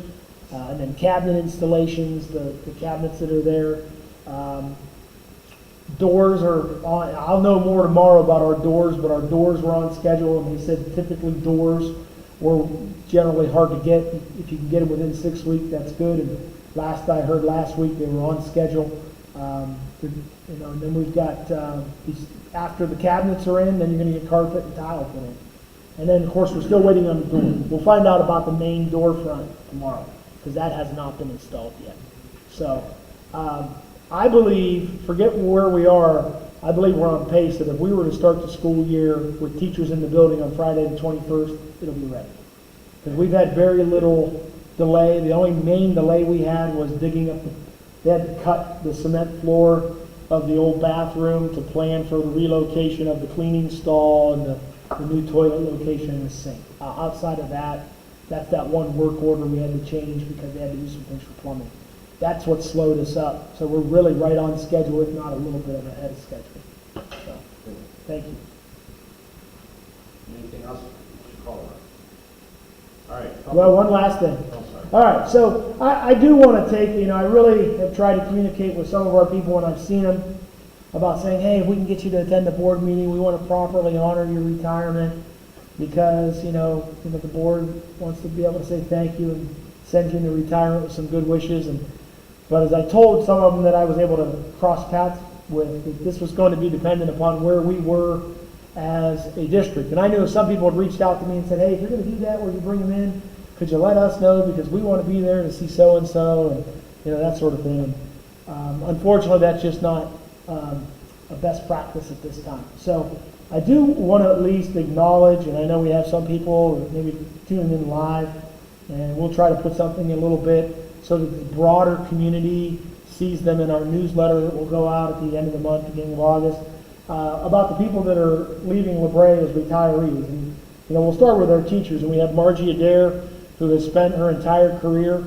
And then cabinet installations, the cabinets that are there. Doors are on, I'll know more tomorrow about our doors, but our doors were on schedule, and they said typically doors were generally hard to get. If you can get them within 6 weeks, that's good. And last I heard last week, they were on schedule. And then we've got, after the cabinets are in, then you're going to get carpet and tile put in. And then, of course, we're still waiting on the door. We'll find out about the main door front tomorrow, because that has not been installed yet. So, I believe, forget where we are, I believe we're on pace that if we were to start the school year with teachers in the building on Friday the 21st, it'll be ready. Because we've had very little delay. The only main delay we had was digging up, they had to cut the cement floor of the old bathroom to plan for the relocation of the cleaning stall and the new toilet location and the sink. Outside of that, that's that one work order we had to change because they had to do some things for plumbing. That's what slowed us up. So we're really right on schedule, if not a little bit ahead of schedule. So, thank you. Anything else? We should call it. All right. Well, one last thing. Oh, sorry. All right, so I do want to take, I really have tried to communicate with some of our people when I've seen them about saying, hey, if we can get you to attend the board meeting, we want to properly honor your retirement because, the board wants to be able to say thank you and send you into retirement with some good wishes. But as I told some of them that I was able to cross paths with, that this was going to be dependent upon where we were as a district. And I knew some people had reached out to me and said, hey, if you're going to do that, where you bring them in, could you let us know because we want to be there to see so-and-so and, that sort of thing. And, unfortunately, that's just not a best practice at this time. So I do want to at least acknowledge, and I know we have some people maybe tuning in live, and we'll try to put something in a little bit so that the broader community sees them in our newsletter that will go out at the end of the month, beginning of August, about the people that are leaving LaBrae as retirees. And, we'll start with our teachers, and we have Margie Adair, who has spent her entire career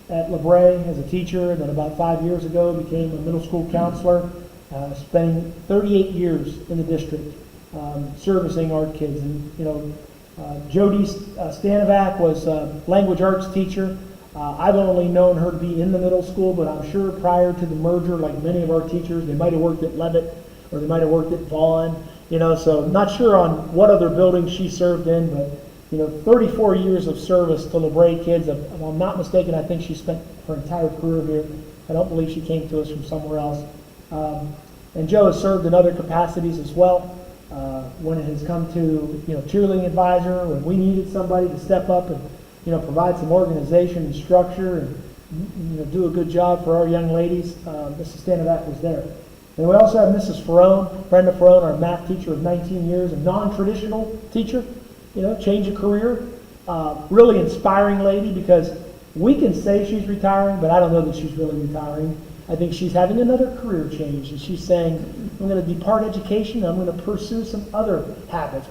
at LaBrae as a teacher, and then about 5 years ago became a middle school counselor, spending 38 years in the district servicing our kids. And, Jody Stanovac was a language arts teacher. I've only known her to be in the middle school, but I'm sure prior to the merger, like many of our teachers, they might have worked at Levitt or they might have worked at Vaughan, so not sure on what other buildings she served in, but 34 years of service to LaBrae kids. If I'm not mistaken, I think she spent her entire career here. I don't believe she came to us from somewhere else. And Joe has served in other capacities as well. When it has come to, cheerleading advisor, when we needed somebody to step up and, provide some organization and structure and, do a good job for our young ladies, Mrs. Stanovac was there. And we also have Mrs. Ferrone, Brenda Ferrone, our math teacher of 19 years, a non-traditional teacher, change of career. Really inspiring lady because we can say she's retiring, but I don't know that she's really retiring. I think she's having another career change, and she's saying, I'm going to depart education, and I'm going to pursue some other habits,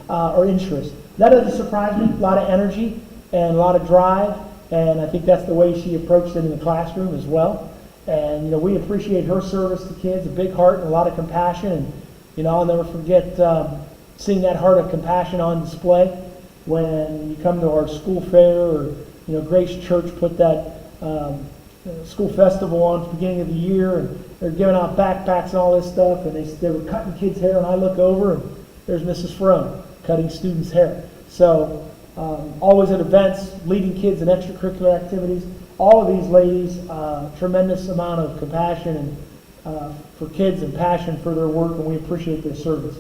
or interests. That doesn't surprise me. A lot of energy and a lot of drive, and I think that's the way she approached it in the classroom as well. And, we appreciate her service to kids, a big heart and a lot of compassion, and, I'll never forget seeing that heart of compassion on display when you come to our school fair, or, Grace Church put that school festival on at the beginning of the year, and they're giving out backpacks and all this stuff, and they were cutting kids' hair, and I look over, and there's Mrs. Frone cutting students' hair. So always at events, leading kids in extracurricular activities. All of these ladies, tremendous amount of compassion and for kids and passion for their work, and we appreciate their service.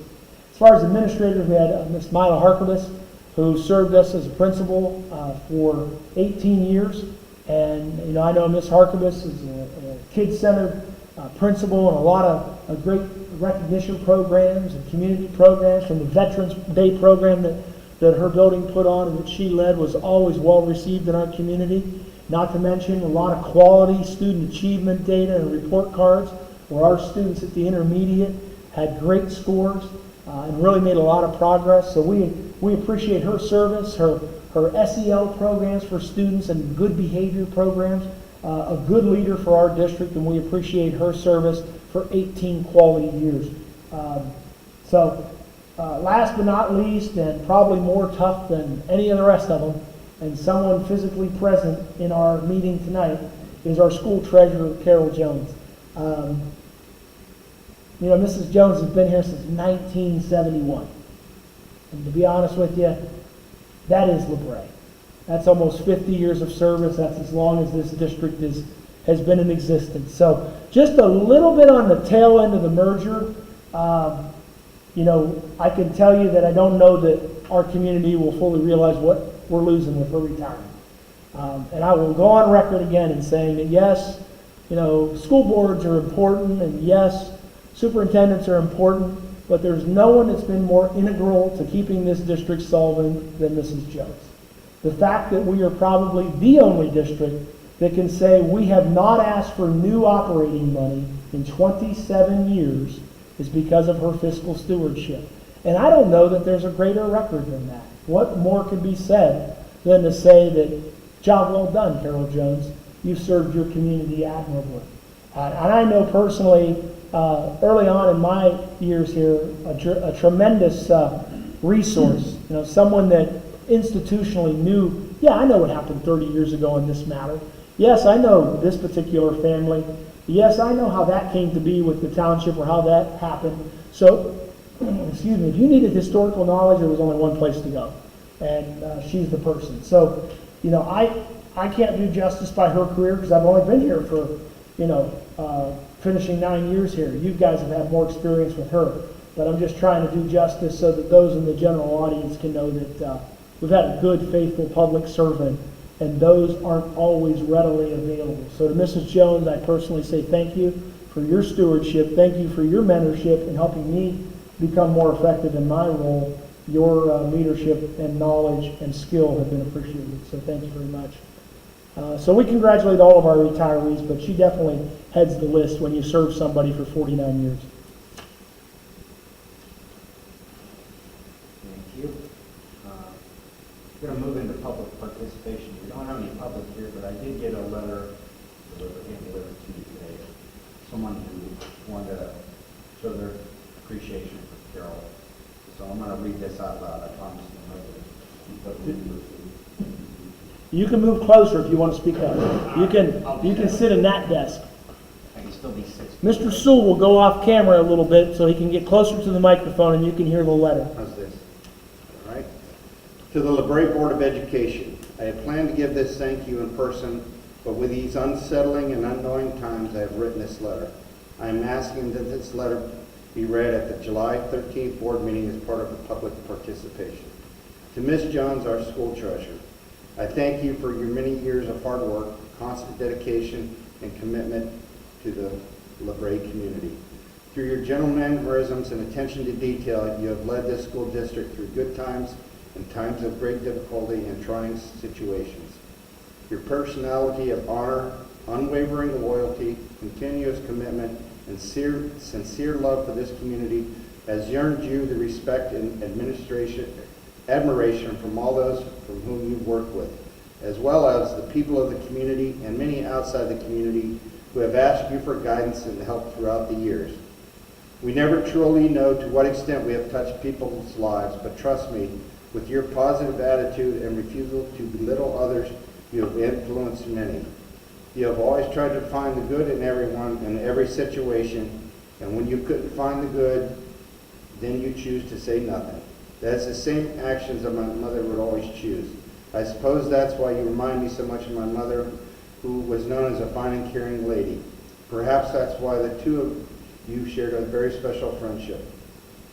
As far as administrators, we had Miss Mila Harkabis, who served us as a principal for 18 years. And, I know Miss Harkabis is a kid-centered principal, and a lot of great recognition programs and community programs, from the Veterans Day program that her building put on and that she led was always well received in our community. Not to mention a lot of quality student achievement data and report cards, where our students at the intermediate had great scores and really made a lot of progress. So we appreciate her service, her SEL programs for students and good behavior programs, a good leader for our district, and we appreciate her service for 18 quality years. Last but not least, and probably more tough than any of the rest of them, and someone physically present in our meeting tonight, is our school treasurer, Carol Jones. Mrs. Jones has been here since 1971. And to be honest with you, that is LaBrae. That's almost 50 years of service. That's as long as this district has been in existence. So just a little bit on the tail end of the merger. I can tell you that I don't know that our community will fully realize what we're losing with her retirement. And I will go on record again in saying that yes, school boards are important, and yes, superintendents are important, but there's no one that's been more integral to keeping this district solvent than Mrs. Jones. The fact that we are probably the only district that can say we have not asked for new operating money in 27 years is because of her fiscal stewardship. And I don't know that there's a greater record than that. What more could be said than to say that, job well done, Carol Jones. You've served your community admirably. And I know personally, early on in my years here, a tremendous resource, someone that institutionally knew, I know what happened 30 years ago in this matter. Yes, I know this particular family. Yes, I know how that came to be with the township, or how that happened. So, excuse me, if you needed historical knowledge, there was only one place to go, and she's the person. So, I can't do justice by her career, because I've only been here for, finishing 9 years here. You guys have had more experience with her, but I'm just trying to do justice so that those in the general audience can know that we've had a good, faithful public servant, and those aren't always readily available. So to Mrs. Jones, I personally say thank you for your stewardship, thank you for your mentorship in helping me become more effective in my role. Your leadership and knowledge and skill have been appreciated, so thank you very much. So we congratulate all of our retirees, but she definitely heads the list when you serve somebody for 49 years. Thank you. We're going to move into public participation. We don't have any public here, but I did get a letter delivered to you today. Someone who wanted to show their appreciation for Carol. So I'm going to read this out loud. I promise you. You can move closer if you want to speak up. You can sit in that desk. I can still be 6 feet. Mr. Sewell will go off camera a little bit so he can get closer to the microphone and you can hear the letter. How's this? All right. To the LaBrae Board of Education, I had planned to give this thank you in person, but with these unsettling and unknowing times, I have written this letter. I am asking that this letter be read at the July 13th board meeting as part of the public participation. To Ms. Jones, our school treasurer, I thank you for your many years of hard work, constant dedication, and commitment to the LaBrae community. Through your gentle mannerisms and attention to detail, you have led this school district through good times and times of great difficulty and trying situations. Your personality of honor, unwavering loyalty, continuous commitment, and sincere love for this community has earned you the respect and admiration from all those from whom you've worked with, as well as the people of the community and many outside the community who have asked you for guidance and help throughout the years. We never truly know to what extent we have touched people's lives, but trust me, with your positive attitude and refusal to belittle others, you have influenced many. You have always tried to find the good in everyone and every situation, and when you couldn't find the good, then you choose to say nothing. That's the same actions that my mother would always choose. I suppose that's why you remind me so much of my mother, who was known as a fine and caring lady. Perhaps that's why the two of you shared a very special friendship.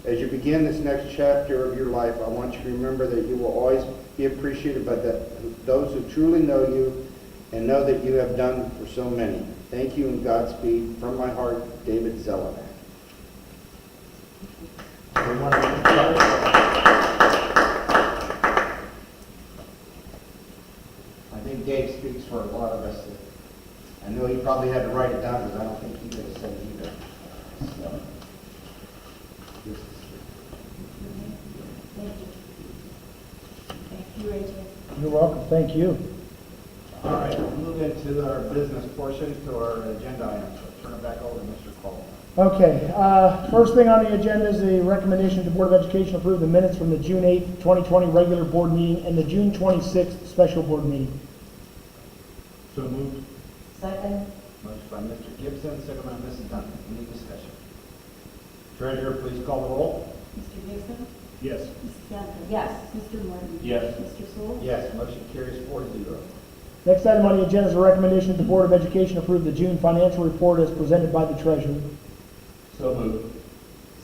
As you begin this next chapter of your life, I want you to remember that you will always be appreciated by those who truly know you and know that you have done for so many. Thank you and Godspeed. From my heart, David Zellick. We want to I think Dave speaks for a lot of us. I know he probably had to write it down because I don't think he could have said it either. So, this is- Thank you. Thank you, Rachel. You're welcome, thank you. All right, we'll move into our business portion to our agenda items. So turn it back over to Mr. Cole. Okay, first thing on the agenda is the recommendation the Board of Education approve the minutes from the June 8th, 2020 regular board meeting and the June 26th special board meeting. So moved. Second? Motion by Mr. Gibson, second by Mrs. Duncan. Any discussion? Treasurer, please call the roll. Mr. Gibson? Yes. Mrs. Duncan? Yes. Mr. Martin? Yes. Mr. Sewell? Yes, motion carries 4-0. Next item on the agenda is a recommendation that the Board of Education approve the June financial report as presented by the treasurer. So moved.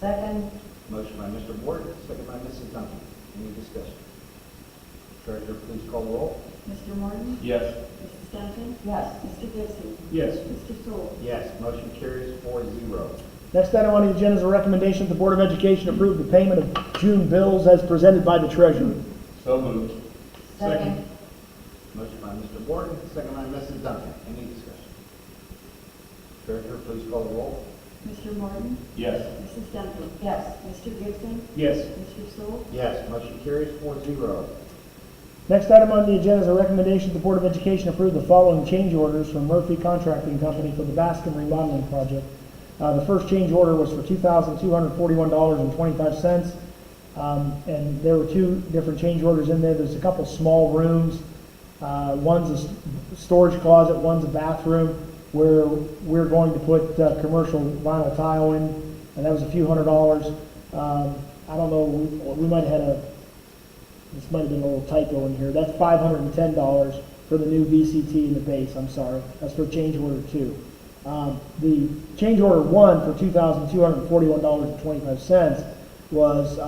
Second? Motion by Mr. Ward, second by Mrs. Duncan. Any discussion? Treasurer, please call the roll. Mr. Martin? Yes. Mrs. Duncan? Yes. Mr. Gibson? Yes. Mr. Sewell? Yes, motion carries 4-0. Next item on the agenda is a recommendation that the Board of Education approve the payment of June bills as presented by the treasurer. So moved. Second? Motion by Mr. Ward, second by Mrs. Duncan. Any discussion? Treasurer, please call the roll. Mr. Martin? Yes. Mrs. Duncan? Yes. Mr. Gibson? Yes. Mr. Sewell? Yes, motion carries 4-0. Next item on the agenda is a recommendation that the Board of Education approve the following change orders from Murphy Contracting Company for the Bascom remodeling project. The first change order was for $2,241.25. And there were two different change orders in there. There's a couple small rooms. One's a storage closet, one's a bathroom, where we're going to put commercial vinyl tile in, and that was a few $100s. I don't know, we might have had this might have been a little typo in here. That's $510 for the new VCT in the base, I'm sorry. That's for change order 2. The change order 1 for $2,241.25 was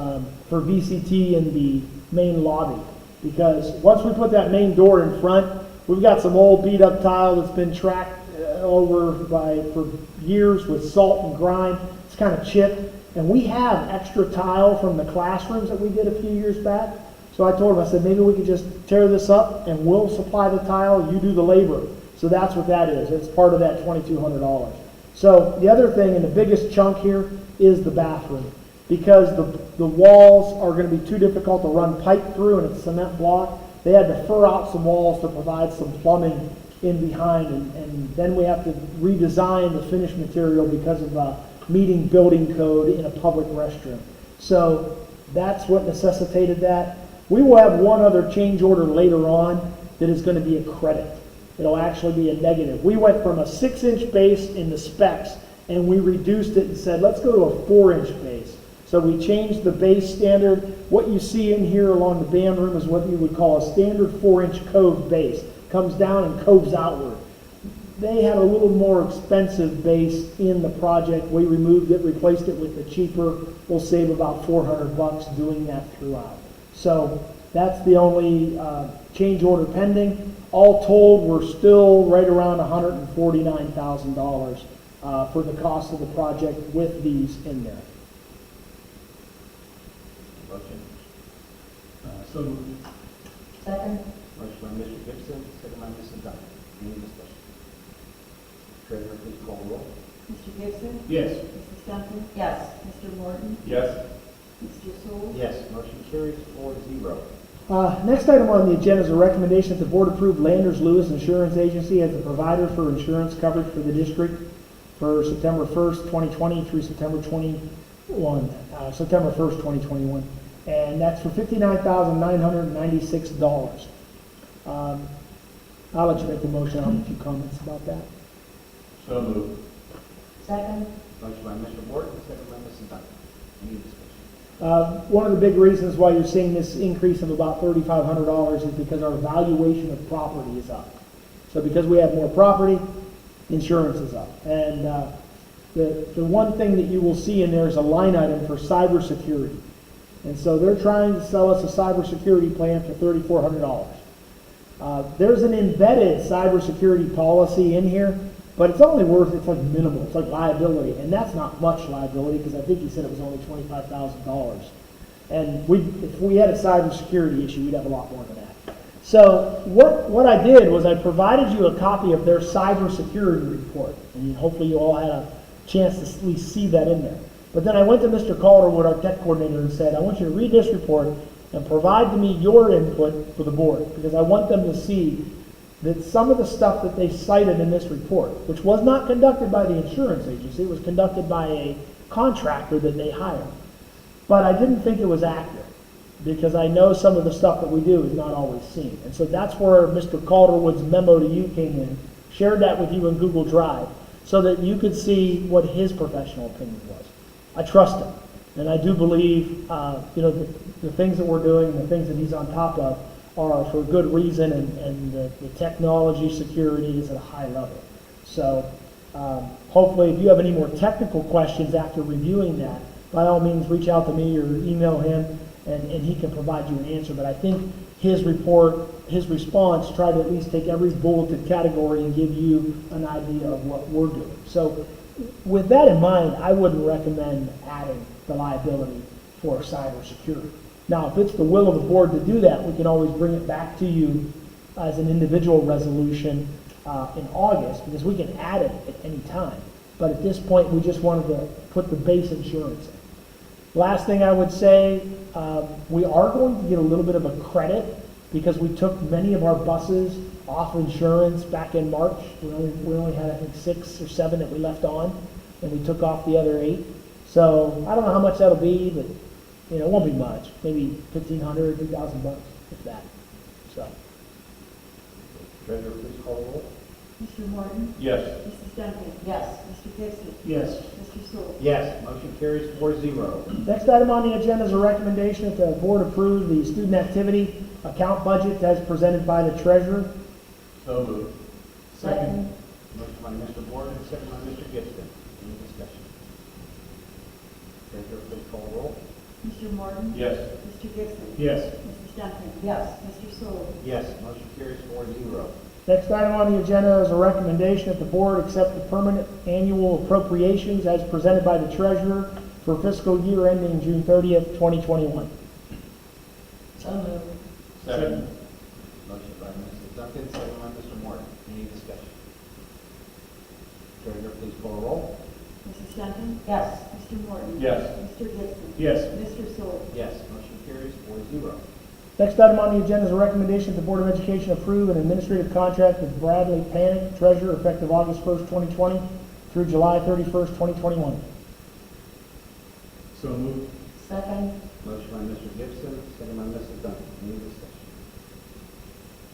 for VCT in the main lobby. Because once we put that main door in front, we've got some old beat up tile that's been tracked over for years with salt and grime. It's kind of chipped. And we have extra tile from the classrooms that we did a few years back. So I told him, I said, maybe we could just tear this up and we'll supply the tile, you do the labor. So that's what that is. It's part of that $2,200. So the other thing, and the biggest chunk here, is the bathroom. Because the walls are going to be too difficult to run pipe through and it's cement block, they had to fur out some walls to provide some plumbing in behind. And then we have to redesign the finished material because of meeting building code in a public restroom. So that's what necessitated that. We will have one other change order later on that is going to be a credit. It'll actually be a negative. We went from a 6-inch base in the specs and we reduced it and said, let's go to a 4-inch base. So we changed the base standard. What you see in here along the band room is what you would call a standard 4-inch cove base. Comes down and coves outward. They had a little more expensive base in the project. We removed it, replaced it with the cheaper. We'll save about $400 doing that throughout. So that's the only change order pending. All told, we're still right around $149,000 for the cost of the project with these in there. Motion. So moved. Second? Motion by Mr. Gibson, second by Mrs. Duncan. Any discussion? Treasurer, please call the roll. Mr. Gibson? Yes. Mrs. Duncan? Yes. Mr. Morton? Yes. Mr. Sewell? Yes, motion carries 4-0. Next item on the agenda is a recommendation that the board approve Landers Lewis Insurance Agency as the provider for insurance coverage for the district for September 1st, 2020 through September 1st, 2021. And that's for $59,996. I'll let you make the motion. I'll have a few comments about that. So moved. Second? Motion by Mr. Morton, second by Mrs. Duncan. Any discussion? One of the big reasons why you're seeing this increase of about $3,500 is because our valuation of property is up. So because we have more property, insurance is up. And the one thing that you will see in there is a line item for cybersecurity. And so they're trying to sell us a cybersecurity plan for $3,400. There's an embedded cybersecurity policy in here, but it's only worth, it's like minimal, it's like liability, and that's not much liability, because I think he said it was only $25,000. And if we had a cybersecurity issue, we'd have a lot more than that. So what I did was I provided you a copy of their cybersecurity report, and hopefully you all had a chance to at least see that in there. But then I went to Mr. Calderwood, our tech coordinator, and said, I want you to read this report and provide to me your input for the board, because I want them to see that some of the stuff that they cited in this report, which was not conducted by the insurance agency, it was conducted by a contractor that they hired. But I didn't think it was accurate, because I know some of the stuff that we do is not always seen. And so that's where Mr. Calderwood's memo to you came in, shared that with you in Google Drive, so that you could see what his professional opinion was. I trust him, and I do believe, the things that we're doing and the things that he's on top of are for good reason, and the technology security is at a high level. So hopefully if you have any more technical questions after reviewing that, by all means reach out to me or email him, and he can provide you an answer. But I think his report, his response, tried to at least take every bulleted category and give you an idea of what we're doing. So with that in mind, I wouldn't recommend adding the liability for cybersecurity. Now, if it's the will of the board to do that, we can always bring it back to you as an individual resolution in August, because we can add it at any time. But at this point, we just wanted to put the base insurance in. Last thing I would say, we are going to get a little bit of a credit because we took many of our buses off insurance back in March. We only had, I think, 6 or 7 that we left on, and we took off the other 8. So I don't know how much that'll be, but it won't be much. Maybe $1,500, $2,000, if that. So. Treasurer, please call the roll. Mr. Morton? Yes. Mrs. Duncan? Yes. Mr. Gibson? Yes. Mr. Sewell? Yes, motion carries 4-0. Next item on the agenda is a recommendation that the board approve the student activity account budget as presented by the treasurer. So moved. Second? Motion by Mr. Morton, second by Mr. Gibson. Any discussion? Treasurer, please call the roll. Mr. Morton? Yes. Mr. Gibson? Yes. Mrs. Duncan? Yes. Mr. Sewell? Yes, motion carries 4-0. Next item on the agenda is a recommendation that the board accept the permanent annual appropriations as presented by the treasurer for fiscal year ending June 30th, 2021. So moved. Second. Motion by Mrs. Duncan, second by Mr. Morton. Any discussion? Treasurer, please call the roll. Mrs. Duncan? Yes. Mr. Morton? Yes. Mr. Gibson? Yes. Mr. Sewell? Yes, motion carries 4-0. Next item on the agenda is a recommendation that the Board of Education approve an administrative contract with Bradley Panic, treasurer, effective August 1st, 2020 through July 31st, 2021. So moved. Second? Motion by Mr. Gibson, second by Mrs. Duncan. Any discussion?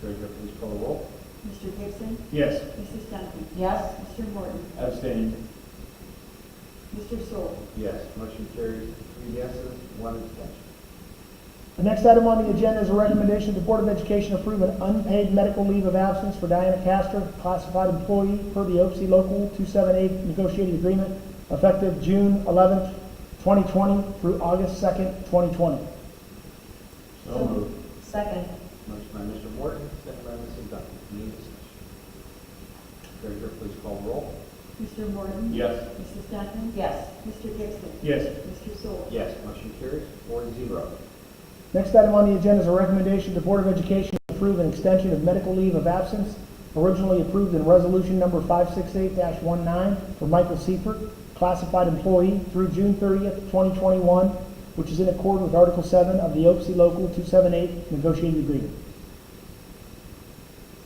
Treasurer, please call the roll. Mr. Gibson? Yes. Mrs. Duncan? Yes. Mr. Morton? Abstain. Mr. Sewell? Yes, motion carries 3 yeses, 1 abstention. The next item on the agenda is a recommendation that the Board of Education approve an unpaid medical leave of absence for Diana Castor, classified employee per the LaBrae Local 278 negotiated agreement, effective June 11th, 2020 through August 2nd, 2020. So moved. Second? Motion by Mr. Morton, second by Mrs. Duncan. Any discussion? Treasurer, please call the roll. Mr. Morton? Yes. Mrs. Duncan? Yes. Mr. Gibson? Yes. Mr. Sewell? Yes, motion carries 4-0. Next item on the agenda is a recommendation that the Board of Education approve an extension of medical leave of absence originally approved in resolution number 568-19 for Michael Seifert, classified employee through June 30th, 2021, which is in accord with Article 7 of the LaBrae Local 278 negotiated agreement.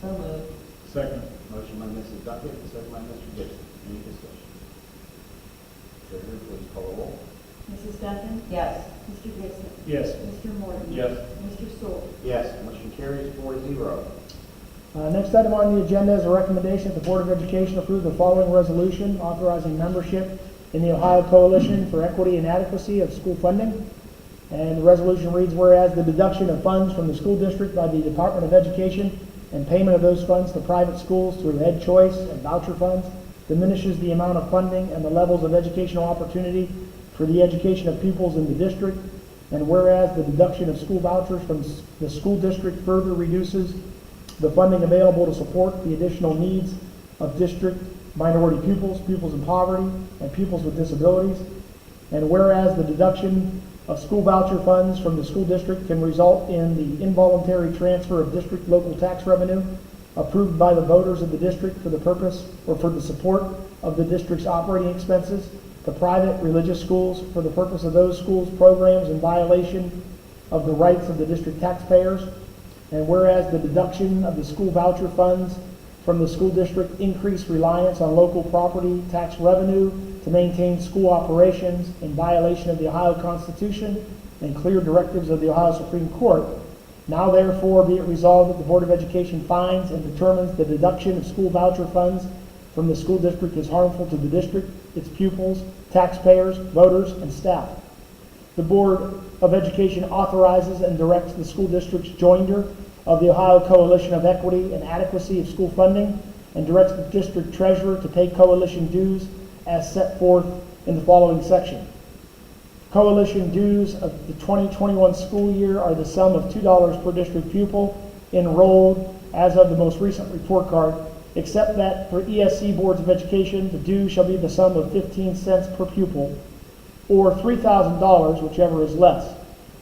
So moved. Second. Motion by Mrs. Duckett, second by Mr. Gibson. Any discussion? Treasurer, please call the roll. Mrs. Duffin? Yes. Mr. Gibson? Yes. Mr. Morton? Yes. Mr. Sewell? Yes, motion carries 4-0. Next item on the agenda is a recommendation that the Board of Education approve the following resolution authorizing membership in the Ohio Coalition for Equity and Adequacy of School Funding. And the resolution reads, whereas the deduction of funds from the school district by the Department of Education and payment of those funds to private schools through Ed Choice and voucher funds diminishes the amount of funding and the levels of educational opportunity for the education of pupils in the district. And whereas the deduction of school vouchers from the school district further reduces the funding available to support the additional needs of district minority pupils, pupils in poverty, and pupils with disabilities. And whereas the deduction of school voucher funds from the school district can result in the involuntary transfer of district local tax revenue approved by the voters of the district for the purpose or for the support of the district's operating expenses to private religious schools for the purpose of those schools' programs in violation of the rights of the district taxpayers. And whereas the deduction of the school voucher funds from the school district increase reliance on local property tax revenue to maintain school operations in violation of the Ohio Constitution and clear directives of the Ohio Supreme Court, now therefore be it resolved that the Board of Education finds and determines the deduction of school voucher funds from the school district is harmful to the district, its pupils, taxpayers, voters, and staff. The Board of Education authorizes and directs the school district's joinder of the Ohio Coalition of Equity and Adequacy of School Funding and directs the district treasurer to pay coalition dues as set forth in the following section. Coalition dues of the 2021 school year are the sum of $2 per district pupil enrolled as of the most recent report card, except that for ESC boards of education, the due shall be the sum of 15 cents per pupil, or $3,000, whichever is less.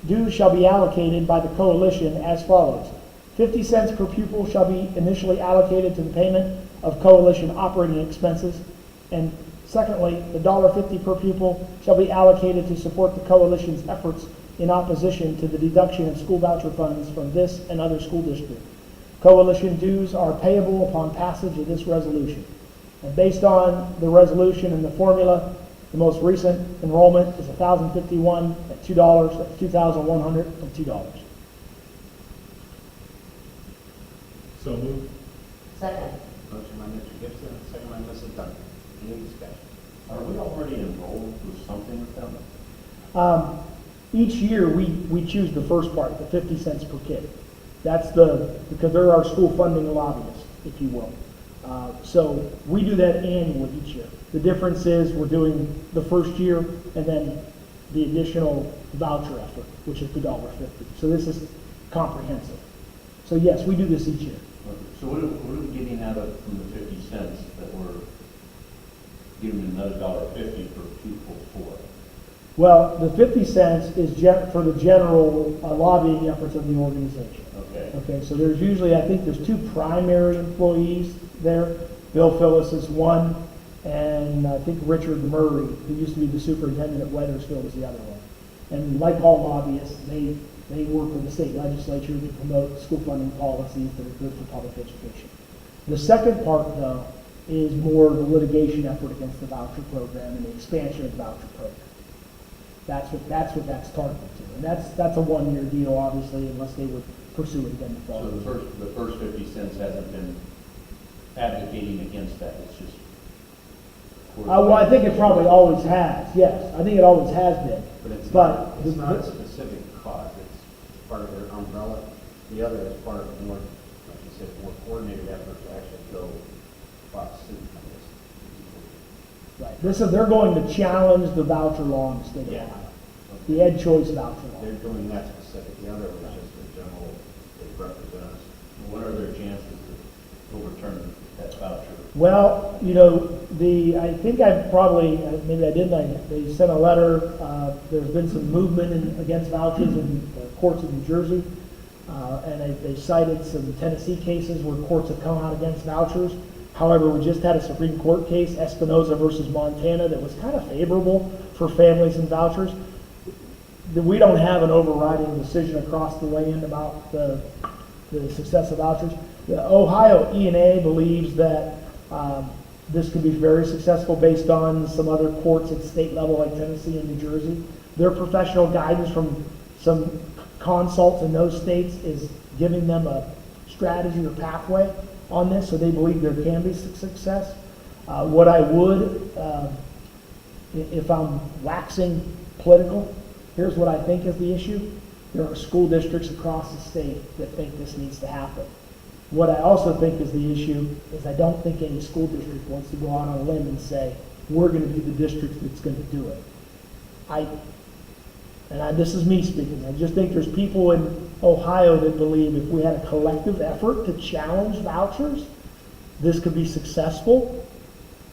Dues shall be allocated by the coalition as follows. 50 cents per pupil shall be initially allocated to the payment of coalition operating expenses, and secondly, the $1.50 per pupil shall be allocated to support the coalition's efforts in opposition to the deduction of school voucher funds from this and other school districts. Coalition dues are payable upon passage of this resolution. And based on the resolution and the formula, the most recent enrollment is $1,051 at $2, that's $2,102. So moved. Second. Motion by Mr. Gibson, second by Mrs. Duckett. Any discussion? Are we already enrolled with something with them? Each year, we choose the first part, the 50 cents per kid. That's because they're our school funding lobbyists, if you will. So we do that annually each year. The difference is we're doing the first year and then the additional voucher effort, which is the $1.50. So this is comprehensive. So yes, we do this each year. Okay. So what are we getting out of from the 50 cents that we're giving another $1.50 per pupil for? Well, the 50 cents is for the general lobbying efforts of the organization. Okay. Okay, so there's usually, I think there's two primary employees there. Bill Phillips is one, and I think Richard Murray, who used to be the superintendent at Weathersfield, is the other one. And like all lobbyists, they work with the state legislature to promote school funding policies that are good for public education. The second part, though, is more the litigation effort against the voucher program and the expansion of the voucher program. That's what that's targeted to. And that's a one-year deal, obviously, unless they would pursue it again the So following year. the first 50 cents hasn't been advocating against that, it's just. Well, I think it probably always has, yes. I think it always has been. But it's But not a specific cause, it's part of their umbrella. The other is part of more, like you said, more coordinated effort to actually go file suit on this. Right. They're going to challenge the voucher law in the state of Yeah. Ohio. The Ed Choice voucher law. They're doing that specific, the other was just the general, they represent us. What are their chances of overturning that voucher? Well, I think I probably, maybe I didn't, they sent a letter, there's been some movement against vouchers in the courts of New Jersey. And they cited some Tennessee cases where courts have come out against vouchers. However, we just had a Supreme Court case, Espinoza versus Montana, that was kind of favorable for families and vouchers. We don't have an overriding decision across the land about the success of vouchers. The Ohio E&A believes that this could be very successful based on some other courts at state level like Tennessee and New Jersey. Their professional guidance from some consults in those states is giving them a strategy or pathway on this, so they believe there can be success. What I would, if I'm waxing political, here's what I think is the issue. There are school districts across the state that think this needs to happen. What I also think is the issue is I don't think any school district wants to go out on a limb and say, we're going to be the district that's going to do it. This is me speaking. I just think there's people in Ohio that believe if we had a collective effort to challenge vouchers, this could be successful.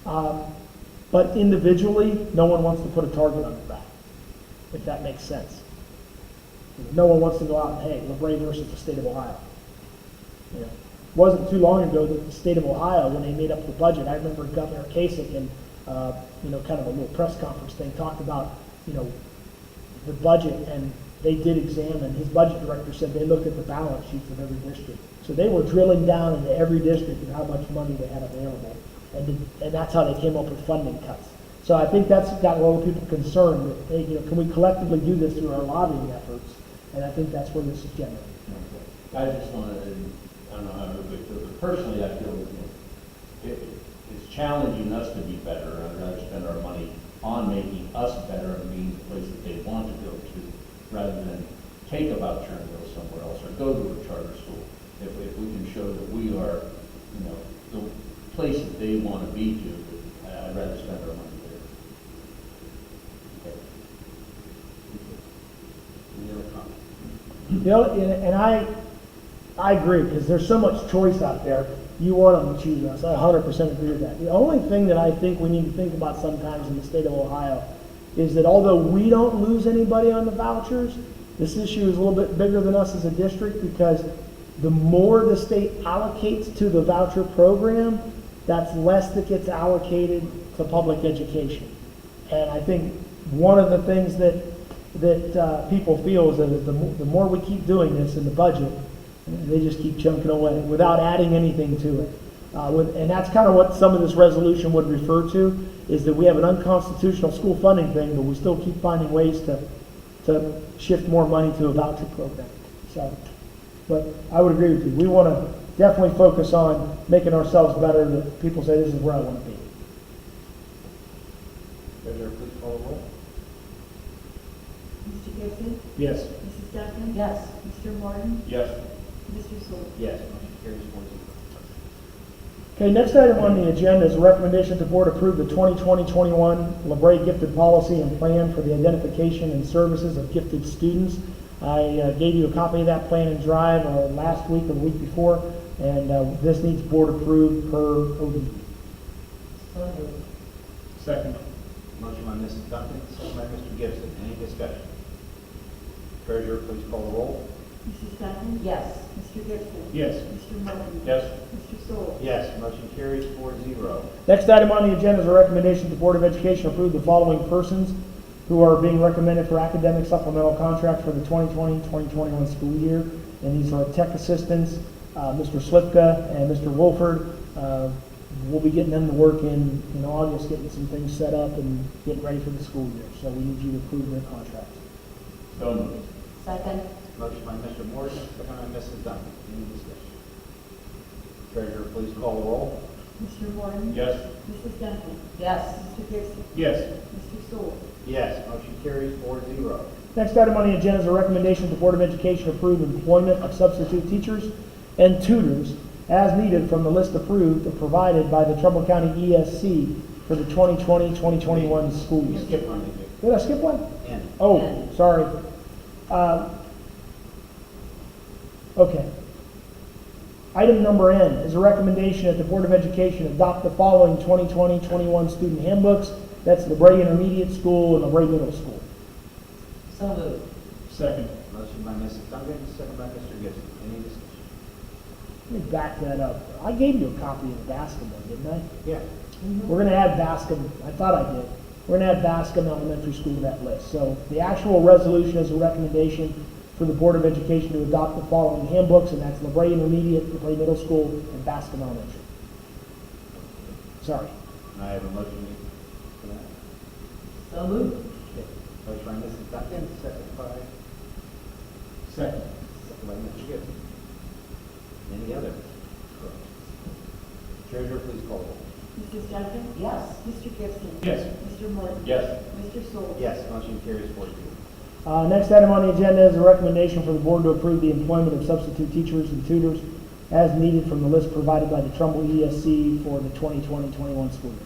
But individually, no one wants to put a target on their back, if that makes sense. No one wants to go out and, hey, LaBrae versus the state of Ohio. You know, it wasn't too long ago that the state of Ohio, when they made up the budget, I remember Governor Kasich in, kind of a little press conference thing, talked about, the budget, and they did examine, his budget director said they looked at the balance sheets of every district. So they were drilling down into every district and how much money they had available. And that's how they came up with funding cuts. So I think that's got a lot of people concerned that, hey, can we collectively do this through our lobbying efforts? And I think that's where this is generated. I just want to, I don't know how everybody feels, but personally, I feel it's challenging us to be better. I'd rather spend our money on making us better and being the place that they want to go to, rather than take a voucher and go somewhere else or go to a charter school. If we can show that we are, the place that they want to be to, I'd rather spend our money there. Okay. Any other comments? And I agree, because there's so much choice out there. You want them to choose us. I 100% agree with that. The only thing that I think we need to think about sometimes in the state of Ohio is that although we don't lose anybody on the vouchers, this issue is a little bit bigger than us as a district, because the more the state allocates to the voucher program, that's less that gets allocated to public education. And I think one of the things that people feel is that the more we keep doing this in the budget, they just keep chunking away without adding anything to it. And that's kind of what some of this resolution would refer to, is that we have an unconstitutional school funding thing, but we still keep finding ways to shift more money to a voucher program. So, but I would agree with you. We want to definitely focus on making ourselves better, that people say this is where I want to be. Treasurer, please call the roll. Mr. Gibson? Yes. Mrs. Duffy? Yes. Mr. Martin? Yes. Mr. Sewell? Yes, motion carries 4-0. Okay, next item on the agenda is a recommendation that the board approve the 2020-21 LaBrae Gifted Policy and Plan for the Identification and Services of Gifted Students. I gave you a copy of that plan and drive last week or the week before, and this needs board approved per OD. So moved. Second. Motion by Mrs. Duncan, second by Mr. Gibson. Any discussion? Treasurer, please call the roll. Mrs. Duffy? Yes. Mr. Gibson? Yes. Mr. Martin? Yes. Mr. Sewell? Yes, motion carries 4-0. Next item on the agenda is a recommendation that the Board of Education approve the following persons who are being recommended for academic supplemental contracts for the 2020-2021 school year. And these are tech assistants, Mr. Slipka and Mr. Wolford. We'll be getting them to work in August, getting some things set up and getting ready for the school year. So we need you to approve their contracts. So moved. Second. Motion by Mr. Morrison, second by Mrs. Duncan. Any discussion? Treasurer, please call the roll. Mr. Martin? Yes. Mrs. Duffy? Yes. Mr. Gibson? Yes. Mr. Sewell? Yes, motion carries 4-0. Next item on the agenda is a recommendation that the Board of Education approve employment of substitute teachers and tutors as needed from the list approved or provided by the Trumbull County ESC for the 2020-2021 school You year. skip one, did you? Did I skip one? N. Oh, sorry. Okay. Item number N is a recommendation that the Board of Education adopt the following 2020-21 student handbooks. That's LaBrae Intermediate School and LaBrae Middle School. So moved. Second. Motion Motion by Mrs. Duncan, second by Mr. Gibson. Any discussion? Let me back that up. I gave you a copy of the Bascom one, didn't I? Yeah. We're gonna add Bascom, I thought I did. We're gonna add Bascom Elementary School to that list. So the actual resolution is a recommendation for the Board of Education to adopt the following handbooks, and that's LaBrae Intermediate, LaBrae Middle School, and Bascom Elementary. Sorry. And I have a motion for that. So moved. Okay. Motion by Mrs. Duncan, second by Mr. Gibson. Any other? Treasurer, please call the roll. Mrs. Duncan? Yes. Mr. Gibson? Yes. Mr. Morton? Yes. Mr. Sewell? Yes, motion carries 4-0. Next item on the agenda is a recommendation for the board to approve the employment of substitute teachers and tutors as needed from the list provided by the Trumbull ESC for the 2020-21 school year.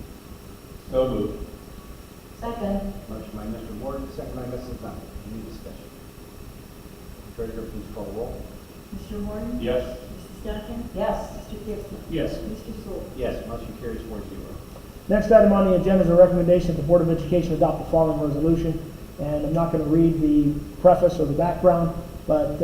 So moved. Second. Motion by Mr. Morton, second by Mrs. Duncan. Any discussion? Treasurer, please call the roll. Mr. Morton? Yes. Mrs. Duncan? Yes. Mr. Gibson? Yes. Mr. Sewell? Yes, motion carries 4-0. Next item on the agenda is a recommendation that the Board of Education adopt the following resolution. And I'm not going to read the preface or the background, but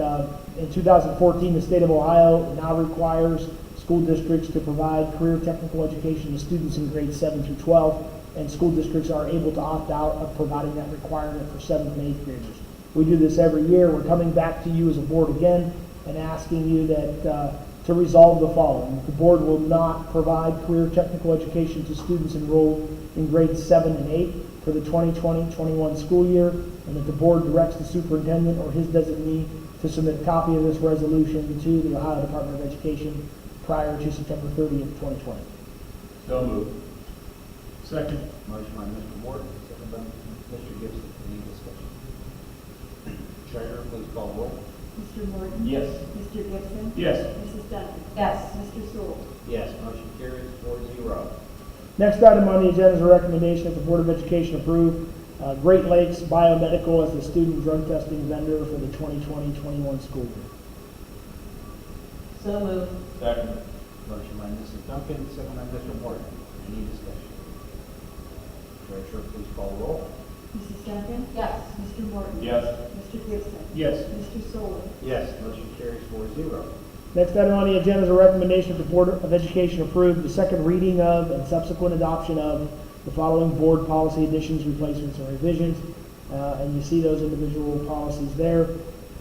in 2014, the state of Ohio now requires school districts to provide career technical education to students in grades 7 through 12, and school districts are able to opt out of providing that requirement for 7th and 8th graders. We do this every year. We're coming back to you as a board again and asking you that to resolve the following. The board will not provide career technical education to students enrolled in grades 7 and 8 for the 2020-21 school year, and that the board directs the superintendent or his designee to submit a copy of this resolution to the Ohio Department of Education prior to September 30th, 2020. So moved. Second. Motion by Mr. Morton, second by Mr. Gibson. Any discussion? Treasurer, please call the roll. Mr. Morton? Yes. Mr. Gibson? Yes. Mrs. Duncan? Yes. Mr. Sewell? Yes, motion carries 4-0. Next item on the agenda is a recommendation that the Board of Education approve Great Lakes Biomedical as the student drug testing vendor for the 2020-21 school year. So moved. Second. Motion by Mrs. Duncan, second by Mr. Morton. Any discussion? Treasurer, please call the roll. Mrs. Duncan? Yes. Mr. Morton? Yes. Mr. Gibson? Yes. Mr. Sewell? Yes, motion carries 4-0. Next item on the agenda is a recommendation that the Board of Education approve the second reading of and subsequent adoption of the following board policy additions, replacements, and revisions. And you see those individual policies there.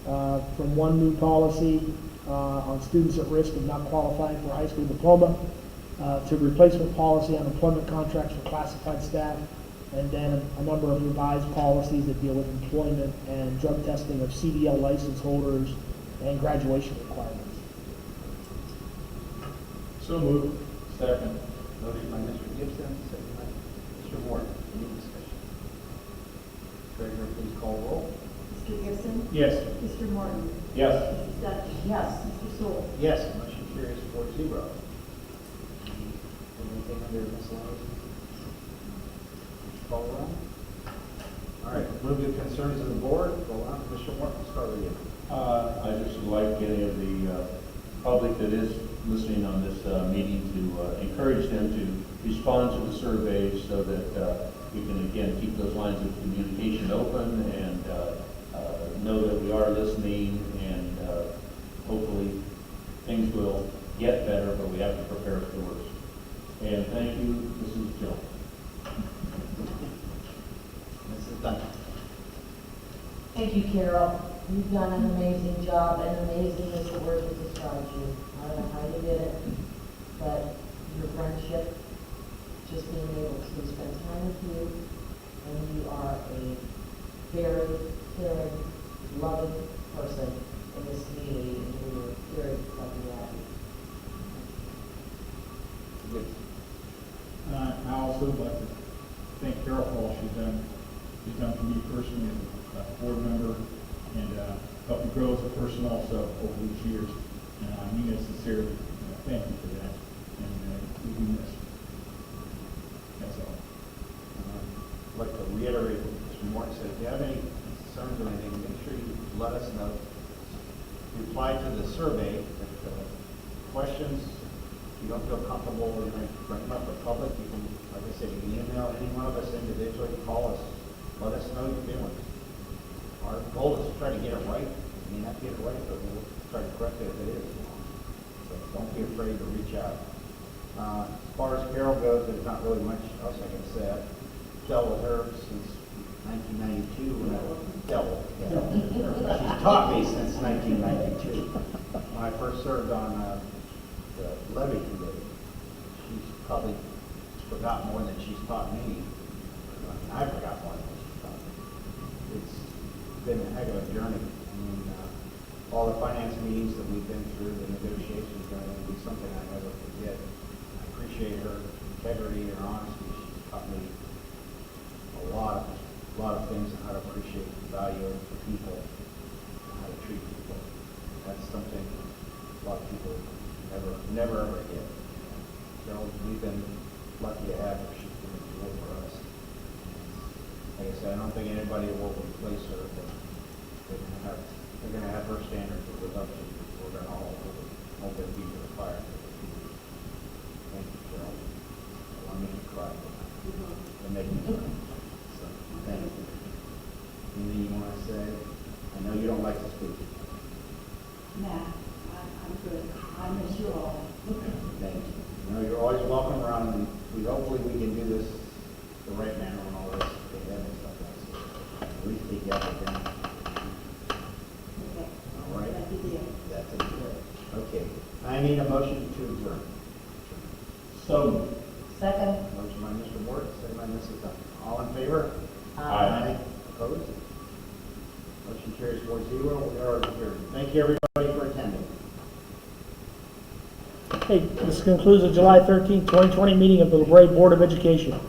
From one new policy on students at risk of not qualifying for a high school diploma, to replacement policy on employment contracts for classified staff, and then a number of revised policies that deal with employment and drug testing of CDL license holders and graduation requirements. So moved. Second. Motion by Mr. Gibson, second by Mr. Morton. Any discussion? Treasurer, please call the roll. Mr. Gibson? Yes. Mr. Morton? Yes. Mrs. Duncan? Yes. Mr. Sewell? Yes, motion carries 4-0. Anything under miscellaneous? Call around. All right, move to concerns of the board. Go on, Mr. Morton, start with you. I just would like any of the public that is listening on this meeting to encourage them to respond to the surveys so that we can, again, keep those lines of communication open and know that we are listening, and hopefully things will get better, but we have to prepare for the worst. And thank you, Mrs. Jones. Mrs. Duncan. Thank you, Carol. You've done an amazing job, and amazing is the word that describes you. I don't know how you did it, but your friendship, just being able to spend time with you, and you are a very caring, loving person in this community, and we are very lucky to have you. Good. I also would like to thank Carol for all she's done for me personally as a board member, and helped me grow as a person also over these years. And I mean it sincerely. Thank you for that. And you'll be missed. That's all. I'd like to reiterate what Mr. Morton said. If you have any concerns or anything, make sure you let us know. Reply to the survey. If questions, if you don't feel comfortable, we're going to bring them up in public. You can, like I said, you can email any one of us individually, call us, let us know your feelings. Our goal is to try to get it right. may not get it right, but we'll try to correct it if it is. So don't be afraid to reach out. As far as Carol goes, there's not really much else I can say. I've dealt with her since 1992 when I dealt with her. She's taught me since 1992. When I first served on the levy committee, she's probably forgot more than she's taught me. I forgot more than she's taught me. It's been a heck of a journey. I mean, all the finance meetings that we've been through, the negotiations, are going to be something I never forget. I appreciate her integrity and her honesty. She's taught me a lot of things on how to appreciate the value of the people, and how to treat people. That's something a lot of people never ever get. So we've been lucky to have her. She's been a tool for us. Like I said, I don't think anybody will replace her, but they're gonna have her standards to live up to. We're gonna all hold their feet to the fire. Thank you, Carol. I want me to cry. They make me cry. So, thank you. Anything you wanna say? I know you don't like to speak. Nah, I'm good. I miss you all. Thank you. You know, you're always welcome around, and hopefully we can do this the right manner and all this together and stuff like that. At least together, then. Okay. All right? That's the deal. That's a deal. Okay. I need a motion to adjourn. So, Second? Motion by Mr. Ward, second by Mrs. Dunn. All in favor? Aye. Opposed? Motion carries 4-0. We are adjourned. Thank you, everybody, for attending. Hey, this concludes the July 13th, 2020 meeting of the LaBrae Board of Education.